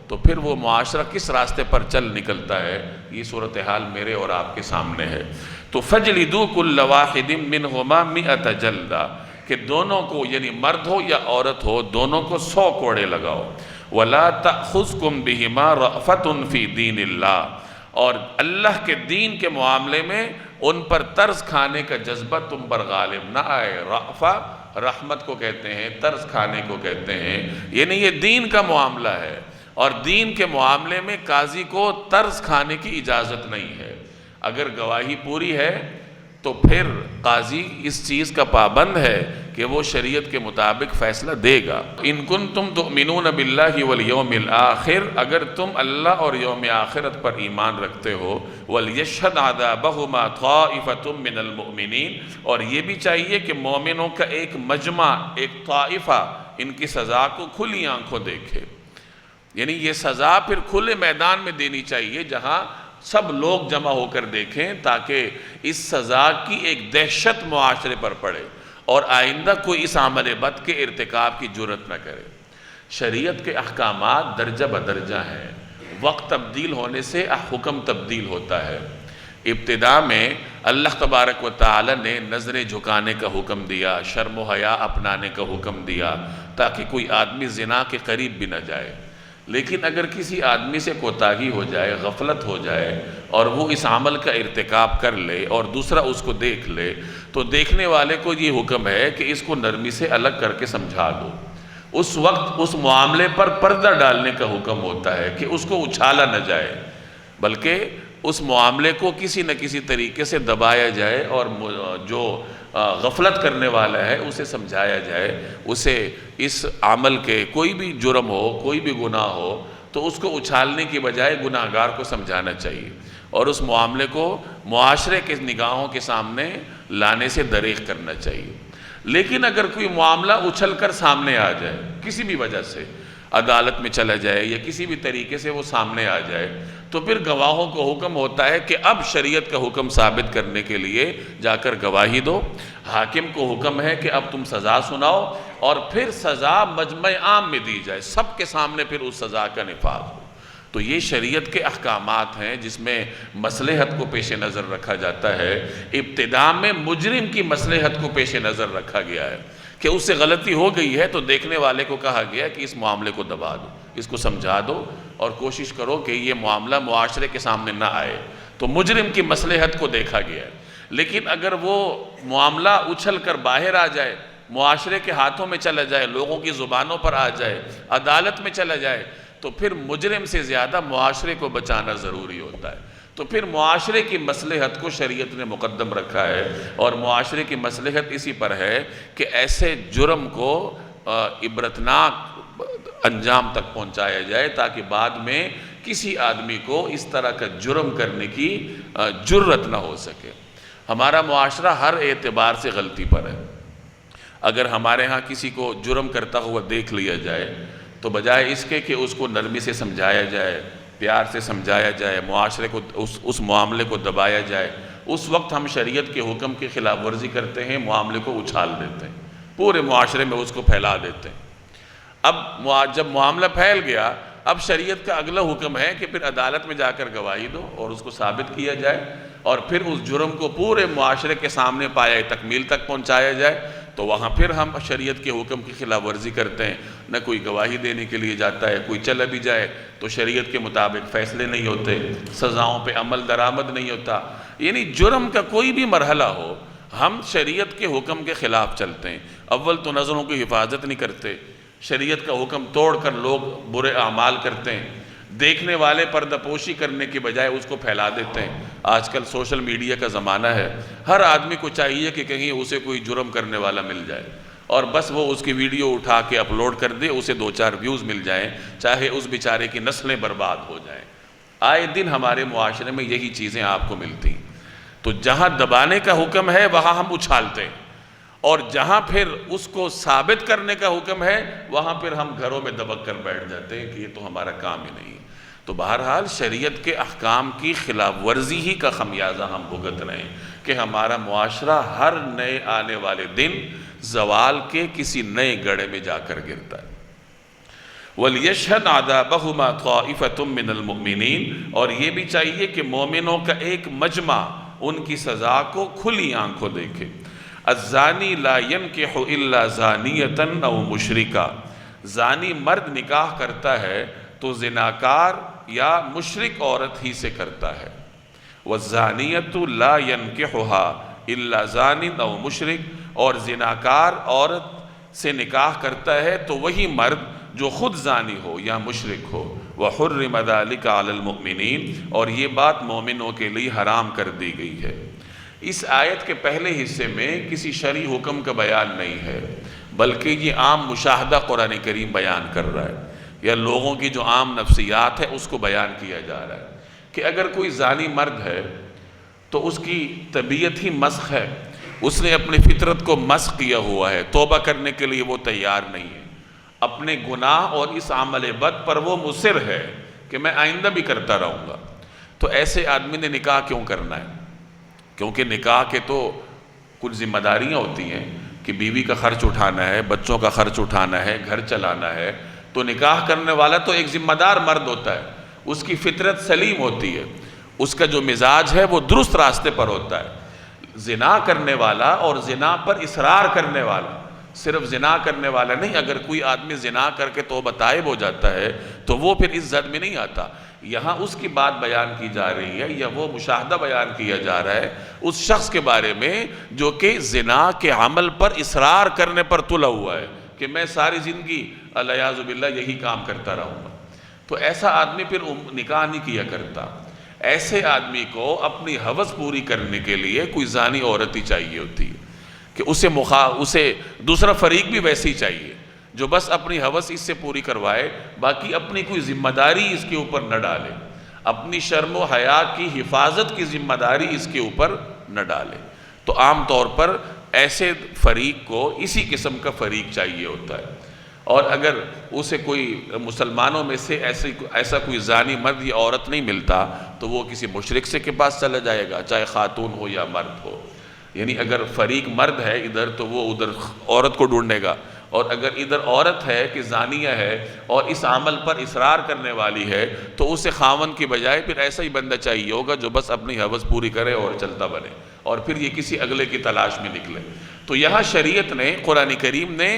تو پھر وہ معاشرہ کس راستے پر چل نکلتا ہے، یہ صورتحال میرے اور آپ کے سامنے ہے۔ تو فَجْلِدُوا كُلَّ وَاحِدٍ مِّنْهُمَا 100 جلدہ، کہ دونوں کو یعنی مرد ہو یا عورت ہو دونوں کو 100 کوڑے لگاؤ۔ وَلَا تَأْخُذْكُمْ بِهِمَا رَأْفَةٌ فِي دِينِ اللَّهِ، اور اللہ کے دین کے معاملے میں ان پر ترس کھانے کا جذبہ تم پر غالب نہ آئے۔ رأفہ رحمت کو کہتے ہیں، ترس کھانے کو کہتے ہیں، یعنی یہ دین کا معاملہ ہے، اور دین کے معاملے میں قاضی کو ترس کھانے کی اجازت نہیں ہے۔ اگر گواہی پوری ہے تو پھر قاضی اس چیز کا پابند ہے کہ وہ شریعت کے مطابق فیصلہ دے گا۔ ان کنتم تؤمنون باللہ والیوم الآخر، اگر تم اللہ اور یوم آخرت پر ایمان رکھتے ہو، ولیشہد عذابہما طائفۃ من المؤمنین، اور یہ بھی چاہیے کہ مومنوں کا ایک مجمع، ایک طائفہ ان کی سزا کو کھلی آنکھوں دیکھے، یعنی یہ سزا پھر کھلے میدان میں دینی چاہیے جہاں سب لوگ جمع ہو کر دیکھیں، تاکہ اس سزا کی ایک دہشت معاشرے پر پڑے اور آئندہ کوئی اس عمل بد کے ارتکاب کی جرت نہ کرے۔ شریعت کے احکامات درجہ بدرجہ ہیں، وقت تبدیل ہونے سے حکم تبدیل ہوتا ہے۔ ابتدا میں اللہ تبارک و تعالی نے نظریں جھکانے کا حکم دیا، شرم و حیا اپنانے کا حکم دیا تاکہ کوئی آدمی زنا کے قریب بھی نہ جائے۔ لیکن اگر کسی آدمی سے کوتاہی ہو جائے، غفلت ہو جائے اور وہ اس عمل کا ارتکاب کر لے اور دوسرا اس کو دیکھ لے، تو دیکھنے والے کو یہ حکم ہے کہ اس کو نرمی سے الگ کر کے سمجھا دو۔ اس وقت اس معاملے پر پردہ ڈالنے کا حکم ہوتا ہے کہ اس کو اچھالا نہ جائے، بلکہ اس معاملے کو کسی نہ کسی طریقے سے دبایا جائے اور جو غفلت کرنے والا ہے اسے سمجھایا جائے، اسے اس عمل کے کوئی بھی جرم ہو، کوئی بھی گناہ ہو تو اس کو اچھالنے کی بجائے گناہ گار کو سمجھانا چاہیے اور اس معاملے کو معاشرے کے نگاہوں کے سامنے لانے سے دریغ کرنا چاہیے۔ لیکن اگر کوئی معاملہ اچھل کر سامنے آ جائے، کسی بھی وجہ سے عدالت میں چلا جائے یا کسی بھی طریقے سے وہ سامنے آ جائے، تو پھر گواہوں کو حکم ہوتا ہے کہ اب شریعت کا حکم ثابت کرنے کے لیے جا کر گواہی دو۔ حاکم کو حکم ہے کہ اب تم سزا سناؤ اور پھر سزا مجمع عام میں دی جائے، سب کے سامنے پھر اس سزا کا نفاذ ہو۔ تو یہ شریعت کے احکامات ہیں جس میں مصلحت کو پیش نظر رکھا جاتا ہے۔ ابتدا میں مجرم کی مصلحت کو پیش نظر رکھا گیا ہے کہ اس سے غلطی ہو گئی ہے تو دیکھنے والے کو کہا گیا کہ اس معاملے کو دبا دو، اس کو سمجھا دو اور کوشش کرو کہ یہ معاملہ معاشرے کے سامنے نہ آئے۔ تو مجرم کی مصلحت کو دیکھا گیا ہے۔ لیکن اگر وہ معاملہ اچھل کر باہر آ جائے، معاشرے کے ہاتھوں میں چلا جائے، لوگوں کی زبانوں پر آ جائے، عدالت میں چلا جائے، تو پھر مجرم سے زیادہ معاشرے کو بچانا ضروری ہوتا ہے۔ تو پھر معاشرے کی مصلحت کو شریعت نے مقدم رکھا ہے اور معاشرے کی مصلحت اسی پر ہے کہ ایسے جرم کو عبرتناک انجام تک پہنچایا جائے تاکہ بعد میں کسی آدمی کو اس طرح کا جرم کرنے کی جرت نہ ہو سکے۔ ہمارا معاشرہ ہر اعتبار سے غلطی پر ہے۔ اگر ہمارے ہاں کسی کو جرم کرتا ہوا دیکھ لیا جائے تو بجائے اس کے کہ اس کو نرمی سے سمجھایا جائے، پیار سے سمجھایا جائے، معاشرے کو اس معاملے کو دبایا جائے، اس وقت ہم شریعت کے حکم کی خلاف ورزی کرتے ہیں، معاملے کو اچھال دیتے ہیں، پورے معاشرے میں اس کو پھیلا دیتے ہیں۔ اب جب معاملہ پھیل گیا، اب شریعت کا اگلا حکم ہے کہ پھر عدالت میں جا کر گواہی دو اور اس کو ثابت کیا جائے اور پھر اس جرم کو پورے معاشرے کے سامنے پایۂ تکمیل تک پہنچایا جائے۔ تو وہاں پھر ہم شریعت کے حکم کی خلاف ورزی کرتے ہیں، نہ کوئی گواہی دینے کے لیے جاتا ہے، کوئی چلا بھی جائے تو شریعت کے مطابق فیصلے نہیں ہوتے، سزاؤں پہ عمل درآمد نہیں ہوتا۔ یعنی جرم کا کوئی بھی مرحلہ ہو، ہم شریعت کے حکم کے خلاف چلتے ہیں۔ اول تو نظروں کی حفاظت نہیں کرتے، شریعت کا حکم توڑ کر لوگ برے اعمال کرتے ہیں، دیکھنے والے پردہ پوشی کرنے کی بجائے اس کو پھیلا دیتے ہیں۔ آج کل سوشل میڈیا کا زمانہ ہے، ہر آدمی کو چاہیے کہ کہیں اسے کوئی جرم کرنے والا مل جائے اور بس وہ اس کی ویڈیو اٹھا کے اپلوڈ کر دے، اسے 2-4 ویوز مل جائیں، چاہے اس بیچارے کی نسلیں برباد ہو جائیں۔ آئے دن ہمارے معاشرے میں یہی چیزیں آپ کو ملتی ہیں۔ تو جہاں دبانے کا حکم ہے وہاں ہم اچھالتے ہیں اور جہاں پھر اس کو ثابت کرنے کا حکم ہے وہاں پھر ہم گھروں میں دبک کر بیٹھ جاتے ہیں کہ یہ تو ہمارا کام ہی نہیں ہے۔ تو بہرحال شریعت کے احکام کی خلاف ورزی ہی کا خمیازہ ہم بھگت رہے ہیں کہ ہمارا معاشرہ ہر نئے آنے والے دن زوال کے کسی نئے گڑھے میں جا کر گرتا ہے۔ وَلْيَشْهَدْ عَذَابَهُمَا طَائِفَةٌ مِّنَ الْمُؤْمِنِينَ، اور یہ بھی چاہیے کہ مومنوں کا ایک مجمع ان کی سزا کو کھلی آنکھوں دیکھے۔ الزانی لا ينكح الا زانیة او مشرکہ، زانی مرد نکاح کرتا ہے تو زناکار یا مشرک عورت ہی سے کرتا ہے۔ والزانیة لا ينكحها الا زان او مشرک، اور زناکار عورت سے نکاح کرتا ہے تو وہی مرد جو خود زانی ہو یا مشرک ہو۔ وحرم ذلك علی المؤمنین، اور یہ بات مومنوں کے لیے حرام کر دی گئی ہے۔ اس آیت کے پہلے حصے میں کسی شرعی حکم کا بیان نہیں ہے، بلکہ یہ عام مشاہدہ قرآن کریم بیان کر رہا ہے یا لوگوں کی جو عام نفسیات ہے اس کو بیان کیا جا رہا ہے کہ اگر کوئی زانی مرد ہے تو اس کی طبیعت ہی مسخ ہے، اس نے اپنی فطرت کو مسخ کیا ہوا ہے، توبہ کرنے کے لیے وہ تیار نہیں ہے، اپنے گناہ اور اس عمل بد پر وہ مصر ہے کہ میں آئندہ بھی کرتا رہوں گا۔ تو ایسے آدمی نے نکاح کیوں کرنا ہے؟ کیونکہ نکاح کے تو کچھ ذمہ داریاں ہوتی ہیں کہ بیوی کا خرچ اٹھانا ہے، بچوں کا خرچ اٹھانا ہے، گھر چلانا ہے، تو نکاح کرنے والا تو ایک ذمہ دار مرد ہوتا ہے، اس کی فطرت سلیم ہوتی ہے، اس کا جو مزاج ہے وہ درست راستے پر ہوتا ہے۔ زنا کرنے والا اور زنا پر اصرار کرنے والا، صرف زنا کرنے والا نہیں، اگر کوئی آدمی زنا کر کے توبہ طائب ہو جاتا ہے تو وہ پھر اس زد میں نہیں آتا۔ یہاں اس کی بات بیان کی جا رہی ہے یا وہ مشاہدہ بیان کیا جا رہا ہے اس شخص کے بارے میں جو کہ زنا کے عمل پر اصرار کرنے پر تلا ہوا ہے کہ میں ساری زندگی الیاذ باللہ یہی کام کرتا رہوں گا۔ تو ایسا آدمی پھر نکاح نہیں کیا کرتا۔ ایسے آدمی کو اپنی ہوس پوری کرنے کے لیے کوئی زانی عورت ہی چاہیے ہوتی ہے کہ اسے دوسرا فریق بھی ویسے ہی چاہیے جو بس اپنی ہوس اس سے پوری کروائے، باقی اپنی کوئی ذمہ داری اس کے اوپر نہ ڈالے، اپنی شرم و حیا کی حفاظت کی ذمہ داری اس کے اوپر نہ ڈالے۔ تو عام طور پر ایسے فریق کو اسی قسم کا فریق چاہیے ہوتا ہے۔ اور اگر اسے کوئی مسلمانوں میں سے ایسا کوئی زانی مرد یا عورت نہیں ملتا تو وہ کسی مشرک سے کے پاس چلا جائے گا، چاہے خاتون ہو یا مرد ہو۔ یعنی اگر فریق مرد ہے ادھر تو وہ ادھر عورت کو ڈھونڈے گا، اور اگر ادھر عورت ہے کہ زانیہ ہے اور اس عمل پر اصرار کرنے والی ہے تو اسے خاوند کی بجائے پھر ایسا ہی بندہ چاہیے ہوگا جو بس اپنی ہوس پوری کرے اور چلتا بنے، اور پھر یہ کسی اگلے کی تلاش میں نکلے۔ تو یہاں شریعت نے، قرآن کریم نے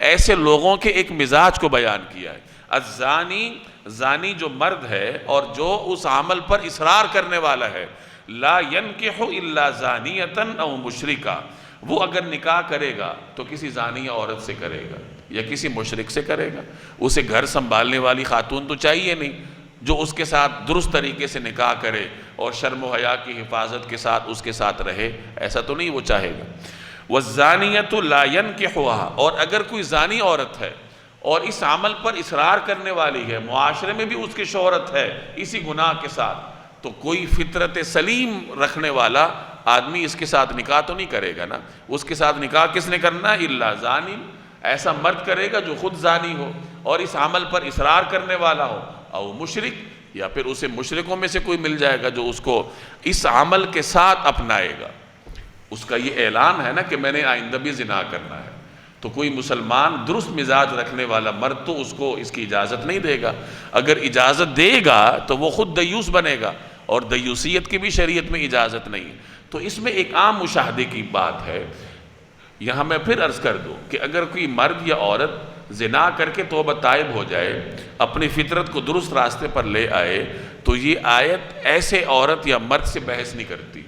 ایسے لوگوں کے ایک مزاج کو بیان کیا ہے۔ الزانی، زانی جو مرد ہے اور جو اس عمل پر اصرار کرنے والا ہے، لا ينکح الا زانیۃ او مشرکہ، وہ اگر نکاح کرے گا تو کسی زانیہ عورت سے کرے گا یا کسی مشرک سے کرے گا۔ اسے گھر سنبھالنے والی خاتون تو چاہیے نہیں جو اس کے ساتھ درست طریقے سے نکاح کرے اور شرم و حیا کی حفاظت کے ساتھ اس کے ساتھ رہے، ایسا تو نہیں وہ چاہے گا۔ والزانیۃ لا ينکحها، اور اگر کوئی زانی عورت ہے اور اس عمل پر اصرار کرنے والی ہے، معاشرے میں بھی اس کی شہرت ہے اسی گناہ کے ساتھ، تو کوئی فطرت سلیم رکھنے والا آدمی اس کے ساتھ نکاح تو نہیں کرے گا نا۔ اس کے ساتھ نکاح کس نے کرنا ہے؟ الا زانی، ایسا مرد کرے گا جو خود زانی ہو اور اس عمل پر اصرار کرنے والا ہو، او مشرک، یا پھر اسے مشرکوں میں سے کوئی مل جائے گا جو اس کو اس عمل کے ساتھ اپنائے گا۔ اس کا یہ اعلان ہے نا کہ میں نے آئندہ بھی زنا کرنا ہے، تو کوئی مسلمان درست مزاج رکھنے والا مرد تو اس کو اس کی اجازت نہیں دے گا۔ اگر اجازت دے گا تو وہ خود دیوس بنے گا، اور دیوسیت کی بھی شریعت میں اجازت نہیں ہے۔ تو اس میں ایک عام مشاہدے کی بات ہے۔ یہاں میں پھر عرض کر دوں کہ اگر کوئی مرد یا عورت زنا کر کے توبہ طائب ہو جائے، اپنی فطرت کو درست راستے پر لے آئے، تو یہ آیت ایسے عورت یا مرد سے بحث نہیں کرتی۔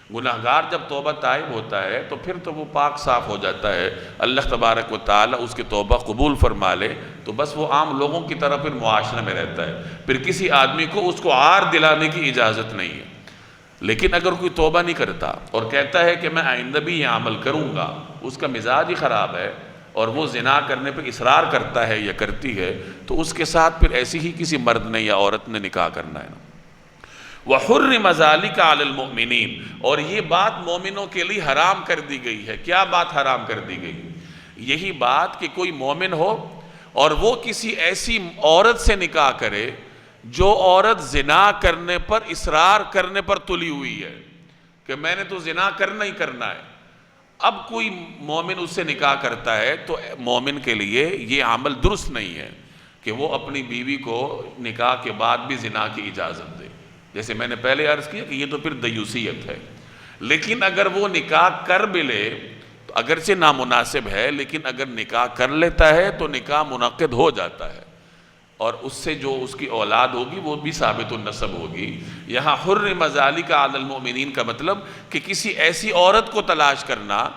گناہگار جب توبہ طائب ہوتا ہے تو پھر تو وہ پاک صاف ہو جاتا ہے، اللہ تبارک و تعالی اس کی توبہ قبول فرما لے تو بس وہ عام لوگوں کی طرح پھر معاشرے میں رہتا ہے، پھر کسی آدمی کو اس کو عار دلانے کی اجازت نہیں ہے۔ لیکن اگر کوئی توبہ نہیں کرتا اور کہتا ہے کہ میں آئندہ بھی یہ عمل کروں گا، اس کا مزاج ہی خراب ہے اور وہ زنا کرنے پہ اصرار کرتا ہے یا کرتی ہے، تو اس کے ساتھ پھر ایسی ہی کسی مرد نے یا عورت نے نکاح کرنا ہے۔ وَحُرِّمَ ذَلِكَ عَلَى الْمُؤْمِنِينَ، اور یہ بات مومنوں کے لیے حرام کر دی گئی ہے۔ کیا بات حرام کر دی گئی؟ یہی بات کہ کوئی مومن ہو اور وہ کسی ایسی عورت سے نکاح کرے جو عورت زنا کرنے پر اصرار کرنے پر تلی ہوئی ہے کہ میں نے تو زنا کرنا ہی کرنا ہے۔ اب کوئی مومن اس سے نکاح کرتا ہے تو مومن کے لیے یہ عمل درست نہیں ہے کہ وہ اپنی بیوی کو نکاح کے بعد بھی زنا کی اجازت دے۔ جیسے میں نے پہلے عرض کیا کہ یہ تو پھر دیوسیت ہے۔ لیکن اگر وہ نکاح کر بھی لے تو اگرچہ نامناسب ہے، لیکن اگر نکاح کر لیتا ہے تو نکاح منعقد ہو جاتا ہے، اور اس سے جو اس کی اولاد ہوگی وہ بھی ثابت النسب ہوگی۔ یہاں حرم ذالک علی المؤمنین کا مطلب کہ کسی ایسی عورت کو تلاش کرنا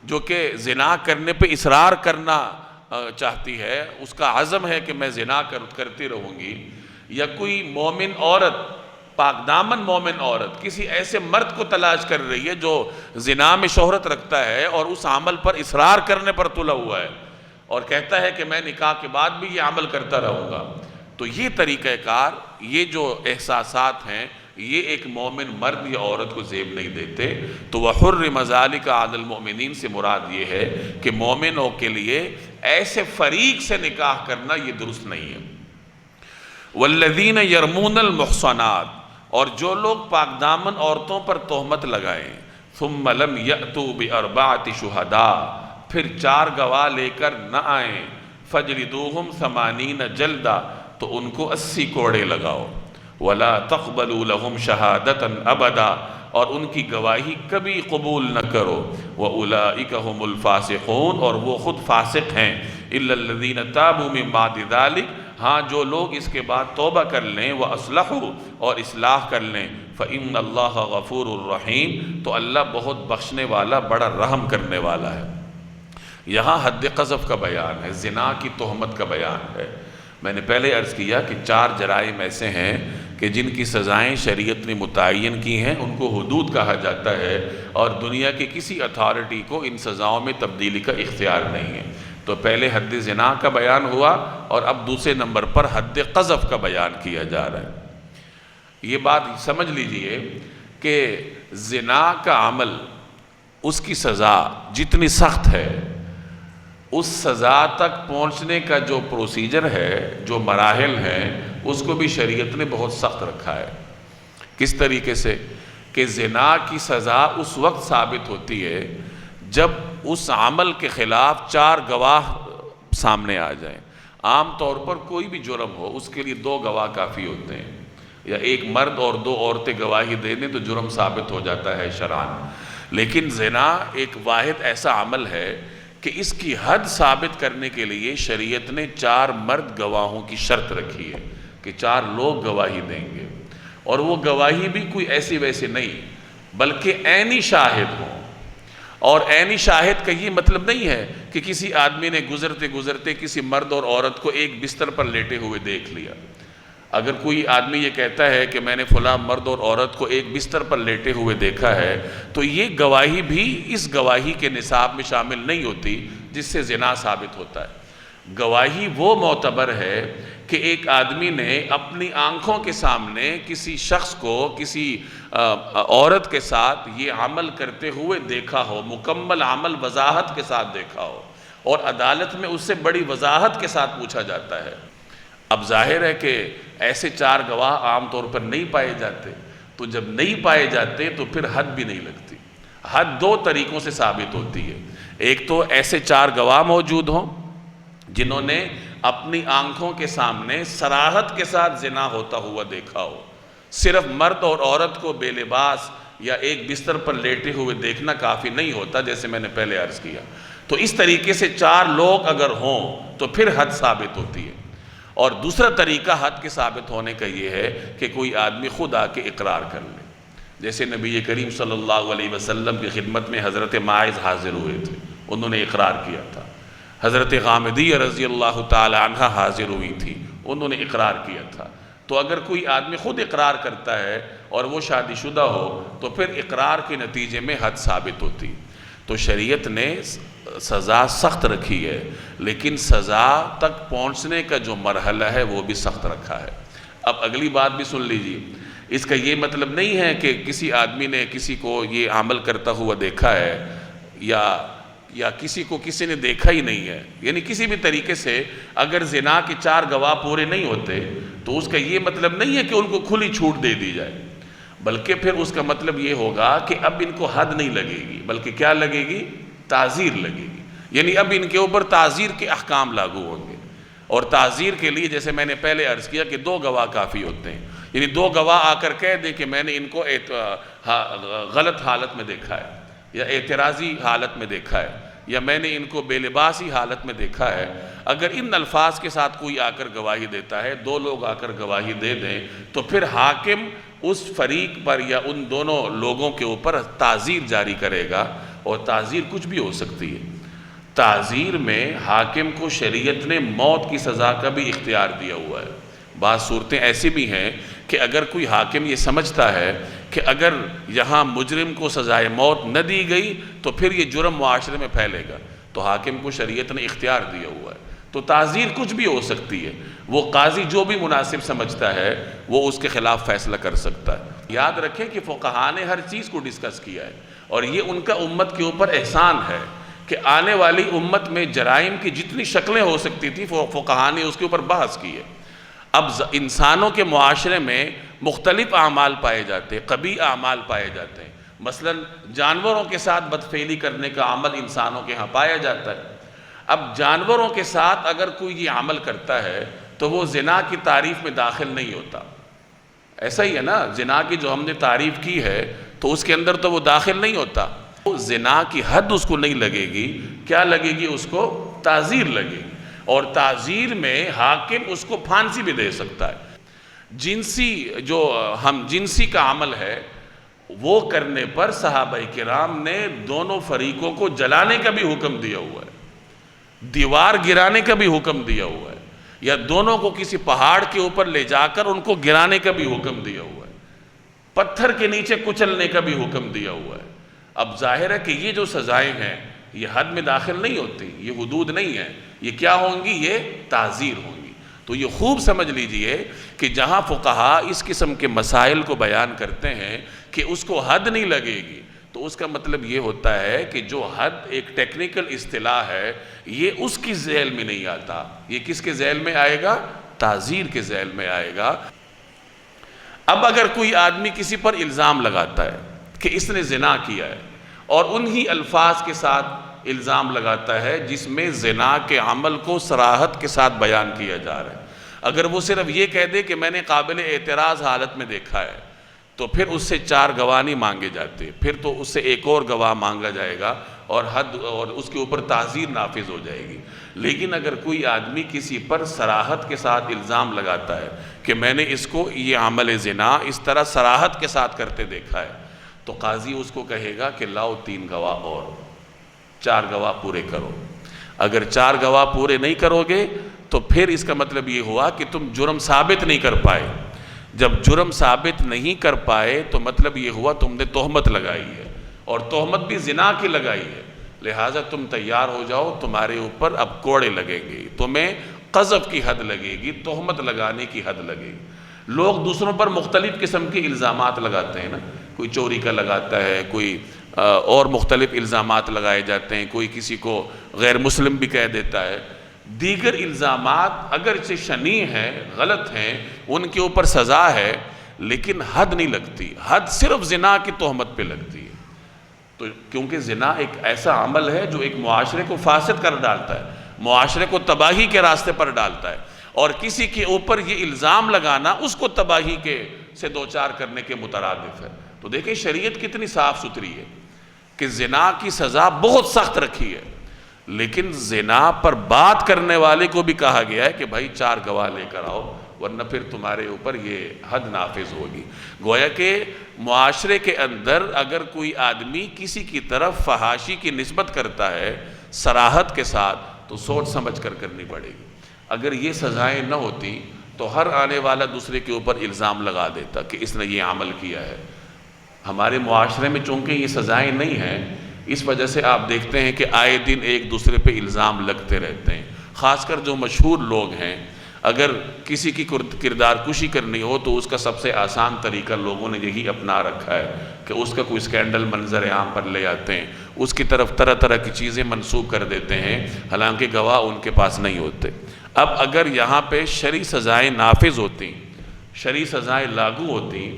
جو کہ زنا کرنے پہ اصرار کرنا چاہتی ہے، اس کا عزم ہے کہ میں زنا کرتی رہوں گی، یا کوئی مومن عورت، پاک دامن مومن عورت کسی ایسے مرد کو تلاش کر رہی ہے جو زنا میں شہرت رکھتا ہے اور اس عمل پر اصرار کرنے پر تلا ہوا ہے اور کہتا ہے کہ میں نکاح کے بعد بھی یہ عمل کرتا رہوں گا، تو یہ طریقہ کار، یہ جو احساسات ہیں، یہ ایک مومن مرد یا عورت کو زیب نہیں دیتے۔ تو وَحُرِّمَ ذَلِكَ عَلَى الْمُؤْمِنِينَ سے مراد یہ ہے کہ مومنوں کے لیے ایسے فریق سے نکاح کرنا یہ درست نہیں ہے۔ وَالَّذِينَ يَرْمُونَ الْمُحْصَنَاتِ، اور جو لوگ پاک دامن عورتوں پر تہمت لگائیں، ثُمَّ لَمْ يَأْتُوا بِأَرْبَعَةِ شُهَدَاءَ، پھر 4 گواہ لے کر نہ آئیں، فجلدوہم 80 جلدہ، تو ان کو 80 کوڑے لگاؤ، ولا تقبلوا لهم شہادتا ابدا، اور ان کی گواہی کبھی قبول نہ کرو، وَأُولَئِكَ هُمُ الْفَاسِقُونَ، اور وہ خود فاسق ہیں، إِلَّا الَّذِينَ تَابُوا مِن بَعْدِ ذَلِكَ، ہاں جو لوگ اس کے بعد توبہ کر لیں، وَأَصْلَحُوا، اور اصلاح کر لیں، فَإِنَّ اللَّهَ غَفُورٌ رَحِيمٌ، تو اللہ بہت بخشنے والا، بڑا رحم کرنے والا ہے۔ یہاں حد قذف کا بیان ہے، زنا کی تہمت کا بیان ہے۔ میں نے پہلے عرض کیا کہ 4 جرائم ایسے ہیں کہ جن کی سزائیں شریعت نے متعین کی ہیں، ان کو حدود کہا جاتا ہے، اور دنیا کی کسی اتھارٹی کو ان سزاؤں میں تبدیلی کا اختیار نہیں ہے۔ تو پہلے حد زنا کا بیان ہوا، اور اب دوسرے نمبر پر حد قذف کا بیان کیا جا رہا ہے۔ یہ بات سمجھ لیجئے کہ زنا کا عمل، اس کی سزا جتنی سخت ہے، اس سزا تک پہنچنے کا جو پروسیجر ہے، جو مراحل ہیں، اس کو بھی شریعت نے بہت سخت رکھا ہے۔ کس طریقے سے کہ زنا کی سزا اس وقت ثابت ہوتی ہے جب اس عمل کے خلاف 4 گواہ سامنے آ جائیں۔ عام طور پر کوئی بھی جرم ہو، اس کے لیے 2 گواہ کافی ہوتے ہیں، یا ایک مرد اور 2 عورتیں گواہی دے دیں تو جرم ثابت ہو جاتا ہے شرعاً۔ لیکن زنا ایک واحد ایسا عمل ہے کہ اس کی حد ثابت کرنے کے لیے شریعت نے 4 مرد گواہوں کی شرط رکھی ہے کہ 4 لوگ گواہی دیں گے، اور وہ گواہی بھی کوئی ایسی ویسے نہیں، بلکہ عینی شاہد ہوں۔ اور عینی شاہد کا یہ مطلب نہیں ہے کہ کسی آدمی نے گزرتے گزرتے کسی مرد اور عورت کو ایک بستر پر لیٹے ہوئے دیکھ لیا۔ اگر کوئی آدمی یہ کہتا ہے کہ میں نے فلاں مرد اور عورت کو ایک بستر پر لیٹے ہوئے دیکھا ہے، تو یہ گواہی بھی اس گواہی کے نصاب میں شامل نہیں ہوتی جس سے زنا ثابت ہوتا ہے۔ گواہی وہ معتبر ہے کہ ایک آدمی نے اپنی آنکھوں کے سامنے کسی شخص کو، کسی عورت کے ساتھ یہ عمل کرتے ہوئے دیکھا ہو، مکمل عمل وضاحت کے ساتھ دیکھا ہو، اور عدالت میں اس سے بڑی وضاحت کے ساتھ پوچھا جاتا ہے۔ اب ظاہر ہے کہ ایسے 4 گواہ عام طور پر نہیں پائے جاتے، تو جب نہیں پائے جاتے تو پھر حد بھی نہیں لگتی۔ حد 2 طریقوں سے ثابت ہوتی ہے۔ ایک تو ایسے 4 گواہ موجود ہوں جنہوں نے اپنی آنکھوں کے سامنے صراحت کے ساتھ زنا ہوتا ہوا دیکھا ہو۔ صرف مرد اور عورت کو بے لباس یا ایک بستر پر لیٹے ہوئے دیکھنا کافی نہیں ہوتا، جیسے میں نے پہلے عرض کیا۔ تو اس طریقے سے 4 لوگ اگر ہوں تو پھر حد ثابت ہوتی ہے۔ اور دوسرا طریقہ حد کے ثابت ہونے کا یہ ہے کہ کوئی آدمی خود آ کے اقرار کر لے، جیسے نبی کریم صلی اللہ علیہ وسلم کی خدمت میں حضرت ماعز حاضر ہوئے تھے، انہوں نے اقرار کیا تھا۔ حضرت غامدیہ رضی اللہ تعالی عنہ حاضر ہوئی تھی، انہوں نے اقرار کیا تھا۔ تو اگر کوئی آدمی خود اقرار کرتا ہے اور وہ شادی شدہ ہو تو پھر اقرار کے نتیجے میں حد ثابت ہوتی۔ تو شریعت نے سزا سخت رکھی ہے، لیکن سزا تک پہنچنے کا جو مرحلہ ہے وہ بھی سخت رکھا ہے۔ اب اگلی بات بھی سن لیجیے، اس کا یہ مطلب نہیں ہے کہ کسی آدمی نے کسی کو یہ عمل کرتا ہوا دیکھا ہے، یا کسی کو کسی نے دیکھا ہی نہیں ہے، یعنی کسی بھی طریقے سے اگر زنا کے 4 گواہ پورے نہیں ہوتے تو اس کا یہ مطلب نہیں ہے کہ ان کو کھلی چھوٹ دے دی جائے، بلکہ پھر اس کا مطلب یہ ہوگا کہ اب ان کو حد نہیں لگے گی، بلکہ کیا لگے گی؟ تعزیر لگے گی۔ یعنی اب ان کے اوپر تعزیر کے احکام لاگو ہوں گے، اور تعزیر کے لیے جیسے میں نے پہلے عرض کیا کہ 2 گواہ کافی ہوتے ہیں۔ یعنی 2 گواہ آ کر کہہ دیں کہ میں نے ان کو غلط حالت میں دیکھا ہے، یا اعتراضی حالت میں دیکھا ہے، یا میں نے ان کو بے لباسی حالت میں دیکھا ہے۔ اگر ان الفاظ کے ساتھ کوئی آ کر گواہی دیتا ہے، 2 لوگ آ کر گواہی دے دیں، تو پھر حاکم اس فریق پر یا ان دونوں لوگوں کے اوپر تعزیر جاری کرے گا، اور تعزیر کچھ بھی ہو سکتی ہے۔ تعزیر میں حاکم کو شریعت نے موت کی سزا کا بھی اختیار دیا ہوا ہے۔ بعض صورتیں ایسی بھی ہیں کہ اگر کوئی حاکم یہ سمجھتا ہے کہ اگر یہاں مجرم کو سزائے موت نہ دی گئی تو پھر یہ جرم معاشرے میں پھیلے گا، تو حاکم کو شریعت نے اختیار دیا ہوا ہے۔ تو تعزیر کچھ بھی ہو سکتی ہے، وہ قاضی جو بھی مناسب سمجھتا ہے وہ اس کے خلاف فیصلہ کر سکتا ہے۔ یاد رکھیں کہ فقہاء نے ہر چیز کو ڈسکس کیا ہے، اور یہ ان کا امت کے اوپر احسان ہے کہ آنے والی امت میں جرائم کی جتنی شکلیں ہو سکتی تھی فقہاء نے اس کے اوپر بحث کی ہے۔ اب انسانوں کے معاشرے میں مختلف اعمال پائے جاتے ہیں، قبیح اعمال پائے جاتے ہیں۔ مثلا جانوروں کے ساتھ بدفعلی کرنے کا عمل انسانوں کے ہاں پایا جاتا ہے۔ اب جانوروں کے ساتھ اگر کوئی یہ عمل کرتا ہے تو وہ زنا کی تعریف میں داخل نہیں ہوتا. ایسا ہی ہے نا، زنا کی جو ہم نے تعریف کی ہے تو اس کے اندر تو وہ داخل نہیں ہوتا. زنا کی حد اس کو نہیں لگے گی. کیا لگے گی؟ اس کو تعزیر لگے گی، اور تعزیر میں حاکم اس کو پھانسی بھی دے سکتا ہے. جو ہم جنسی کا عمل ہے وہ کرنے پر صحابہ کرام نے دونوں فریقوں کو جلانے کا بھی حکم دیا ہوا ہے، دیوار گرانے کا بھی حکم دیا ہوا ہے، یا دونوں کو کسی پہاڑ کے اوپر لے جا کر ان کو گرانے کا بھی حکم دیا ہوا ہے، پتھر کے نیچے کچلنے کا بھی حکم دیا ہوا ہے. اب ظاہر ہے کہ یہ جو سزائیں ہیں یہ حد میں داخل نہیں ہوتی، یہ حدود نہیں ہیں. یہ کیا ہوں گی؟ یہ تعزیر ہوں گی. تو یہ خوب سمجھ لیجئے کہ جہاں فقہا اس قسم کے مسائل کو بیان کرتے ہیں کہ اس کو حد نہیں لگے گی، تو اس کا مطلب یہ ہوتا ہے کہ جو حد ایک ٹیکنیکل اصطلاح ہے یہ اس کی ذیل میں نہیں آتا. یہ کس کے ذیل میں آئے گا؟ تعزیر کے ذیل میں آئے گا. اب اگر کوئی آدمی کسی پر الزام لگاتا ہے کہ اس نے زنا کیا ہے، اور انہی الفاظ کے ساتھ الزام لگاتا ہے جس میں زنا کے عمل کو صراحت کے ساتھ بیان کیا جا رہا ہے، اگر وہ صرف یہ کہہ دے کہ میں نے قابل اعتراض حالت میں دیکھا ہے، تو پھر اس سے 4 گواہ نہیں مانگے جاتے، پھر تو اس سے ایک اور گواہ مانگا جائے گا اور حد اور اس کے اوپر تعزیر نافذ ہو جائے گی. لیکن اگر کوئی آدمی کسی پر صراحت کے ساتھ الزام لگاتا ہے کہ میں نے اس کو یہ عمل زنا اس طرح صراحت کے ساتھ کرتے دیکھا ہے، تو قاضی اس کو کہے گا کہ لاؤ 3 گواہ اور 4 گواہ پورے کرو. اگر 4 گواہ پورے نہیں کرو گے تو پھر اس کا مطلب یہ ہوا کہ تم جرم ثابت نہیں کر پائے. جب جرم ثابت نہیں کر پائے تو مطلب یہ ہوا تم نے تہمت لگائی ہے، اور تہمت بھی زنا کی لگائی ہے، لہٰذا تم تیار ہو جاؤ، تمہارے اوپر اب کوڑے لگیں گے، تمہیں قذف کی حد لگے گی، تہمت لگانے کی حد لگے گی. لوگ دوسروں پر مختلف قسم کے الزامات لگاتے ہیں نا، کوئی چوری کا لگاتا ہے، کوئی اور مختلف الزامات لگائے جاتے ہیں، کوئی کسی کو غیر مسلم بھی کہہ دیتا ہے. دیگر الزامات اگرچہ شنیع ہیں، غلط ہیں، ان کے اوپر سزا ہے، لیکن حد نہیں لگتی. حد صرف زنا کی تہمت پہ لگتی ہے. تو کیونکہ زنا ایک ایسا عمل ہے جو ایک معاشرے کو فاسد کر ڈالتا ہے، معاشرے کو تباہی کے راستے پر ڈالتا ہے، اور کسی کے اوپر یہ الزام لگانا اس کو تباہی سے دوچار کرنے کے مترادف ہے. تو دیکھیں شریعت کتنی صاف ستھری ہے کہ زنا کی سزا بہت سخت رکھی ہے، لیکن زنا پر بات کرنے والے کو بھی کہا گیا ہے کہ بھائی 4 گواہ لے کر آؤ، ورنہ پھر تمہارے اوپر یہ حد نافذ ہوگی. گویا کہ معاشرے کے اندر اگر کوئی آدمی کسی کی طرف فحاشی کی نسبت کرتا ہے صراحت کے ساتھ تو سوچ سمجھ کر کرنی پڑے گی. اگر یہ سزائیں نہ ہوتی تو ہر آنے والا دوسرے کے اوپر الزام لگا دیتا کہ اس نے یہ عمل کیا ہے. ہمارے معاشرے میں چونکہ یہ سزائیں نہیں ہیں، اس وجہ سے آپ دیکھتے ہیں کہ آئے دن ایک دوسرے پہ الزام لگتے رہتے ہیں. خاص کر جو مشہور لوگ ہیں، اگر کسی کی کردار کشی کرنی ہو تو اس کا سب سے آسان طریقہ لوگوں نے یہی اپنا رکھا ہے کہ اس کا کوئی سکینڈل منظر عام پر لے آتے ہیں، اس کی طرف طرح طرح کی چیزیں منسوب کر دیتے ہیں، حالانکہ گواہ ان کے پاس نہیں ہوتے. اب اگر یہاں پہ شرعی سزائیں نافذ ہوتی، شرعی سزائیں لاگو ہوتی،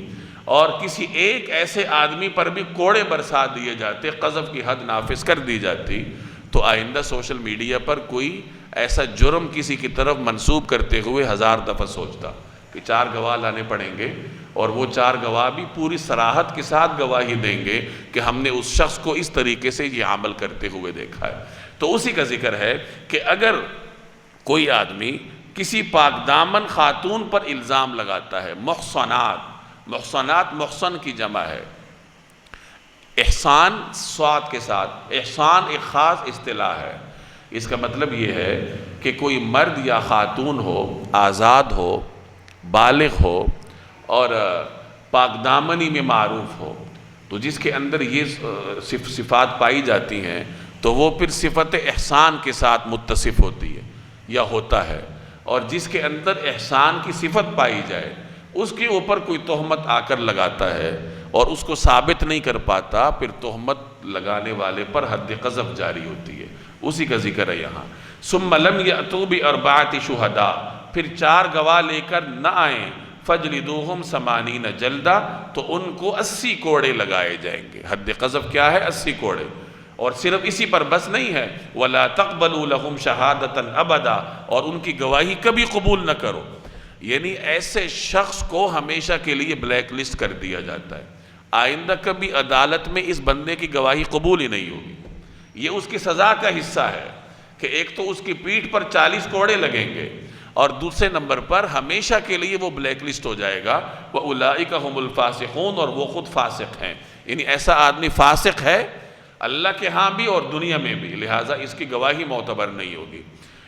اور کسی ایک ایسے آدمی پر بھی کوڑے برسا دیے جاتے، قذف کی حد نافذ کر دی جاتی، تو آئندہ سوشل میڈیا پر کوئی ایسا جرم کسی کی طرف منسوب کرتے ہوئے 1000 دفعہ سوچتا کہ 4 گواہ لانے پڑیں گے، اور وہ 4 گواہ بھی پوری صراحت کے ساتھ گواہی دیں گے کہ ہم نے اس شخص کو اس طریقے سے یہ عمل کرتے ہوئے دیکھا ہے. تو اسی کا ذکر ہے کہ اگر کوئی آدمی کسی پاک دامن خاتون پر الزام لگاتا ہے، محصنات محسن کی جمع ہے، احسان صاد کے ساتھ. احسان ایک خاص اصطلاح ہے، اس کا مطلب یہ ہے کہ کوئی مرد یا خاتون ہو، آزاد ہو، بالغ ہو اور پاک دامنی میں معروف ہو، تو جس کے اندر یہ صفات پائی جاتی ہیں تو وہ پھر صفت احسان کے ساتھ متصف ہوتی ہے یا ہوتا ہے. اور جس کے اندر احسان کی صفت پائی جائے اس کے اوپر کوئی تہمت آ کر لگاتا ہے اور اس کو ثابت نہیں کر پاتا، پھر تہمت لگانے والے پر حد قذف جاری ہوتی ہے. اسی کا ذکر ہے یہاں. ثم لم یأتوا بأربعة شہداء، پھر 4 گواہ لے کر نہ آئیں، فجلدوہم 80 جلدہ، تو ان کو 80 کوڑے لگائے جائیں گے. حد قذف کیا ہے؟ 80 کوڑے. اور صرف اسی پر بس نہیں ہے، وَلَا تَقْبَلُوا لَهُمْ شَهَادَةً أَبَدًا، اور ان کی گواہی کبھی قبول نہ کرو۔ یعنی ایسے شخص کو ہمیشہ کے لیے بلیک لسٹ کر دیا جاتا ہے، آئندہ کبھی عدالت میں اس بندے کی گواہی قبول ہی نہیں ہوگی۔ یہ اس کی سزا کا حصہ ہے کہ ایک تو اس کی پیٹھ پر 40 کوڑے لگیں گے، اور دوسرے نمبر پر ہمیشہ کے لیے وہ بلیک لسٹ ہو جائے گا، وَأُولَئِكَ هُمُ الْفَاسِقُونَ، اور وہ خود فاسق ہیں۔ یعنی ایسا آدمی فاسق ہے اللہ کے ہاں بھی اور دنیا میں بھی، لہٰذا اس کی گواہی معتبر نہیں ہوگی۔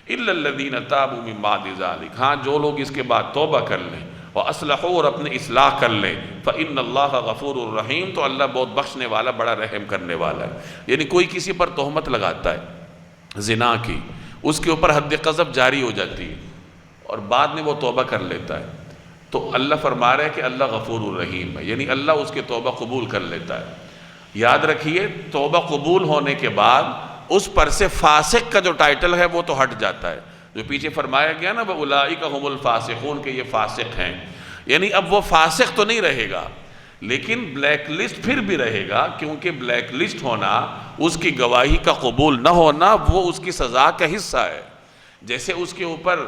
إِلَّا الَّذِينَ تَابُوا مِن بَعْدِ ذَلِكَ، ہاں جو لوگ اس کے بعد توبہ کر لیں وَأَصْلَحُوا، اور اپنے اصلاح کر لیں، فَإِنَّ اللَّهَ غَفُورٌ رَحِيمٌ، تو اللہ بہت بخشنے والا، بڑا رحم کرنے والا ہے۔ یعنی کوئی کسی پر تہمت لگاتا ہے زنا کی، اس کے اوپر حد قذف جاری ہو جاتی ہے اور بعد میں وہ توبہ کر لیتا ہے، تو اللہ فرما رہا ہے کہ اللہ غفور الرحیم ہے، یعنی اللہ اس کے توبہ قبول کر لیتا ہے۔ یاد رکھیے توبہ قبول ہونے کے بعد اس پر سے فاسق کا جو ٹائٹل ہے وہ تو ہٹ جاتا ہے، جو پیچھے فرمایا گیا نا وَأُولَئِكَ هُمُ الْفَاسِقُونَ، کہ یہ فاسق ہیں، یعنی اب وہ فاسق تو نہیں رہے گا لیکن بلیک لسٹ پھر بھی رہے گا، کیونکہ بلیک لسٹ ہونا، اس کی گواہی کا قبول نہ ہونا، وہ اس کی سزا کا حصہ ہے۔ جیسے اس کے اوپر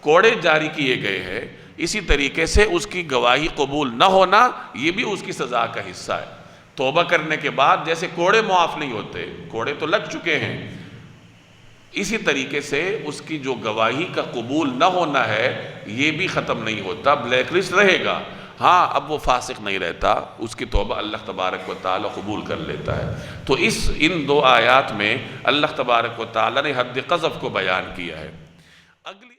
کوڑے جاری کیے گئے ہیں، اسی طریقے سے اس کی گواہی قبول نہ ہونا یہ بھی اس کی سزا کا حصہ ہے۔ توبہ کرنے کے بعد جیسے کوڑے معاف نہیں ہوتے، کوڑے تو لگ چکے ہیں، اسی طریقے سے اس کی جو گواہی کا قبول نہ ہونا ہے یہ بھی ختم نہیں ہوتا، بلیک لسٹ رہے گا۔ ہاں اب وہ فاسق نہیں رہتا، اس کی توبہ اللہ تبارک و تعالی قبول کر لیتا ہے۔ تو ان دو آیات میں اللہ تبارک و تعالی نے حد قذف کو بیان کیا ہے۔ اگلی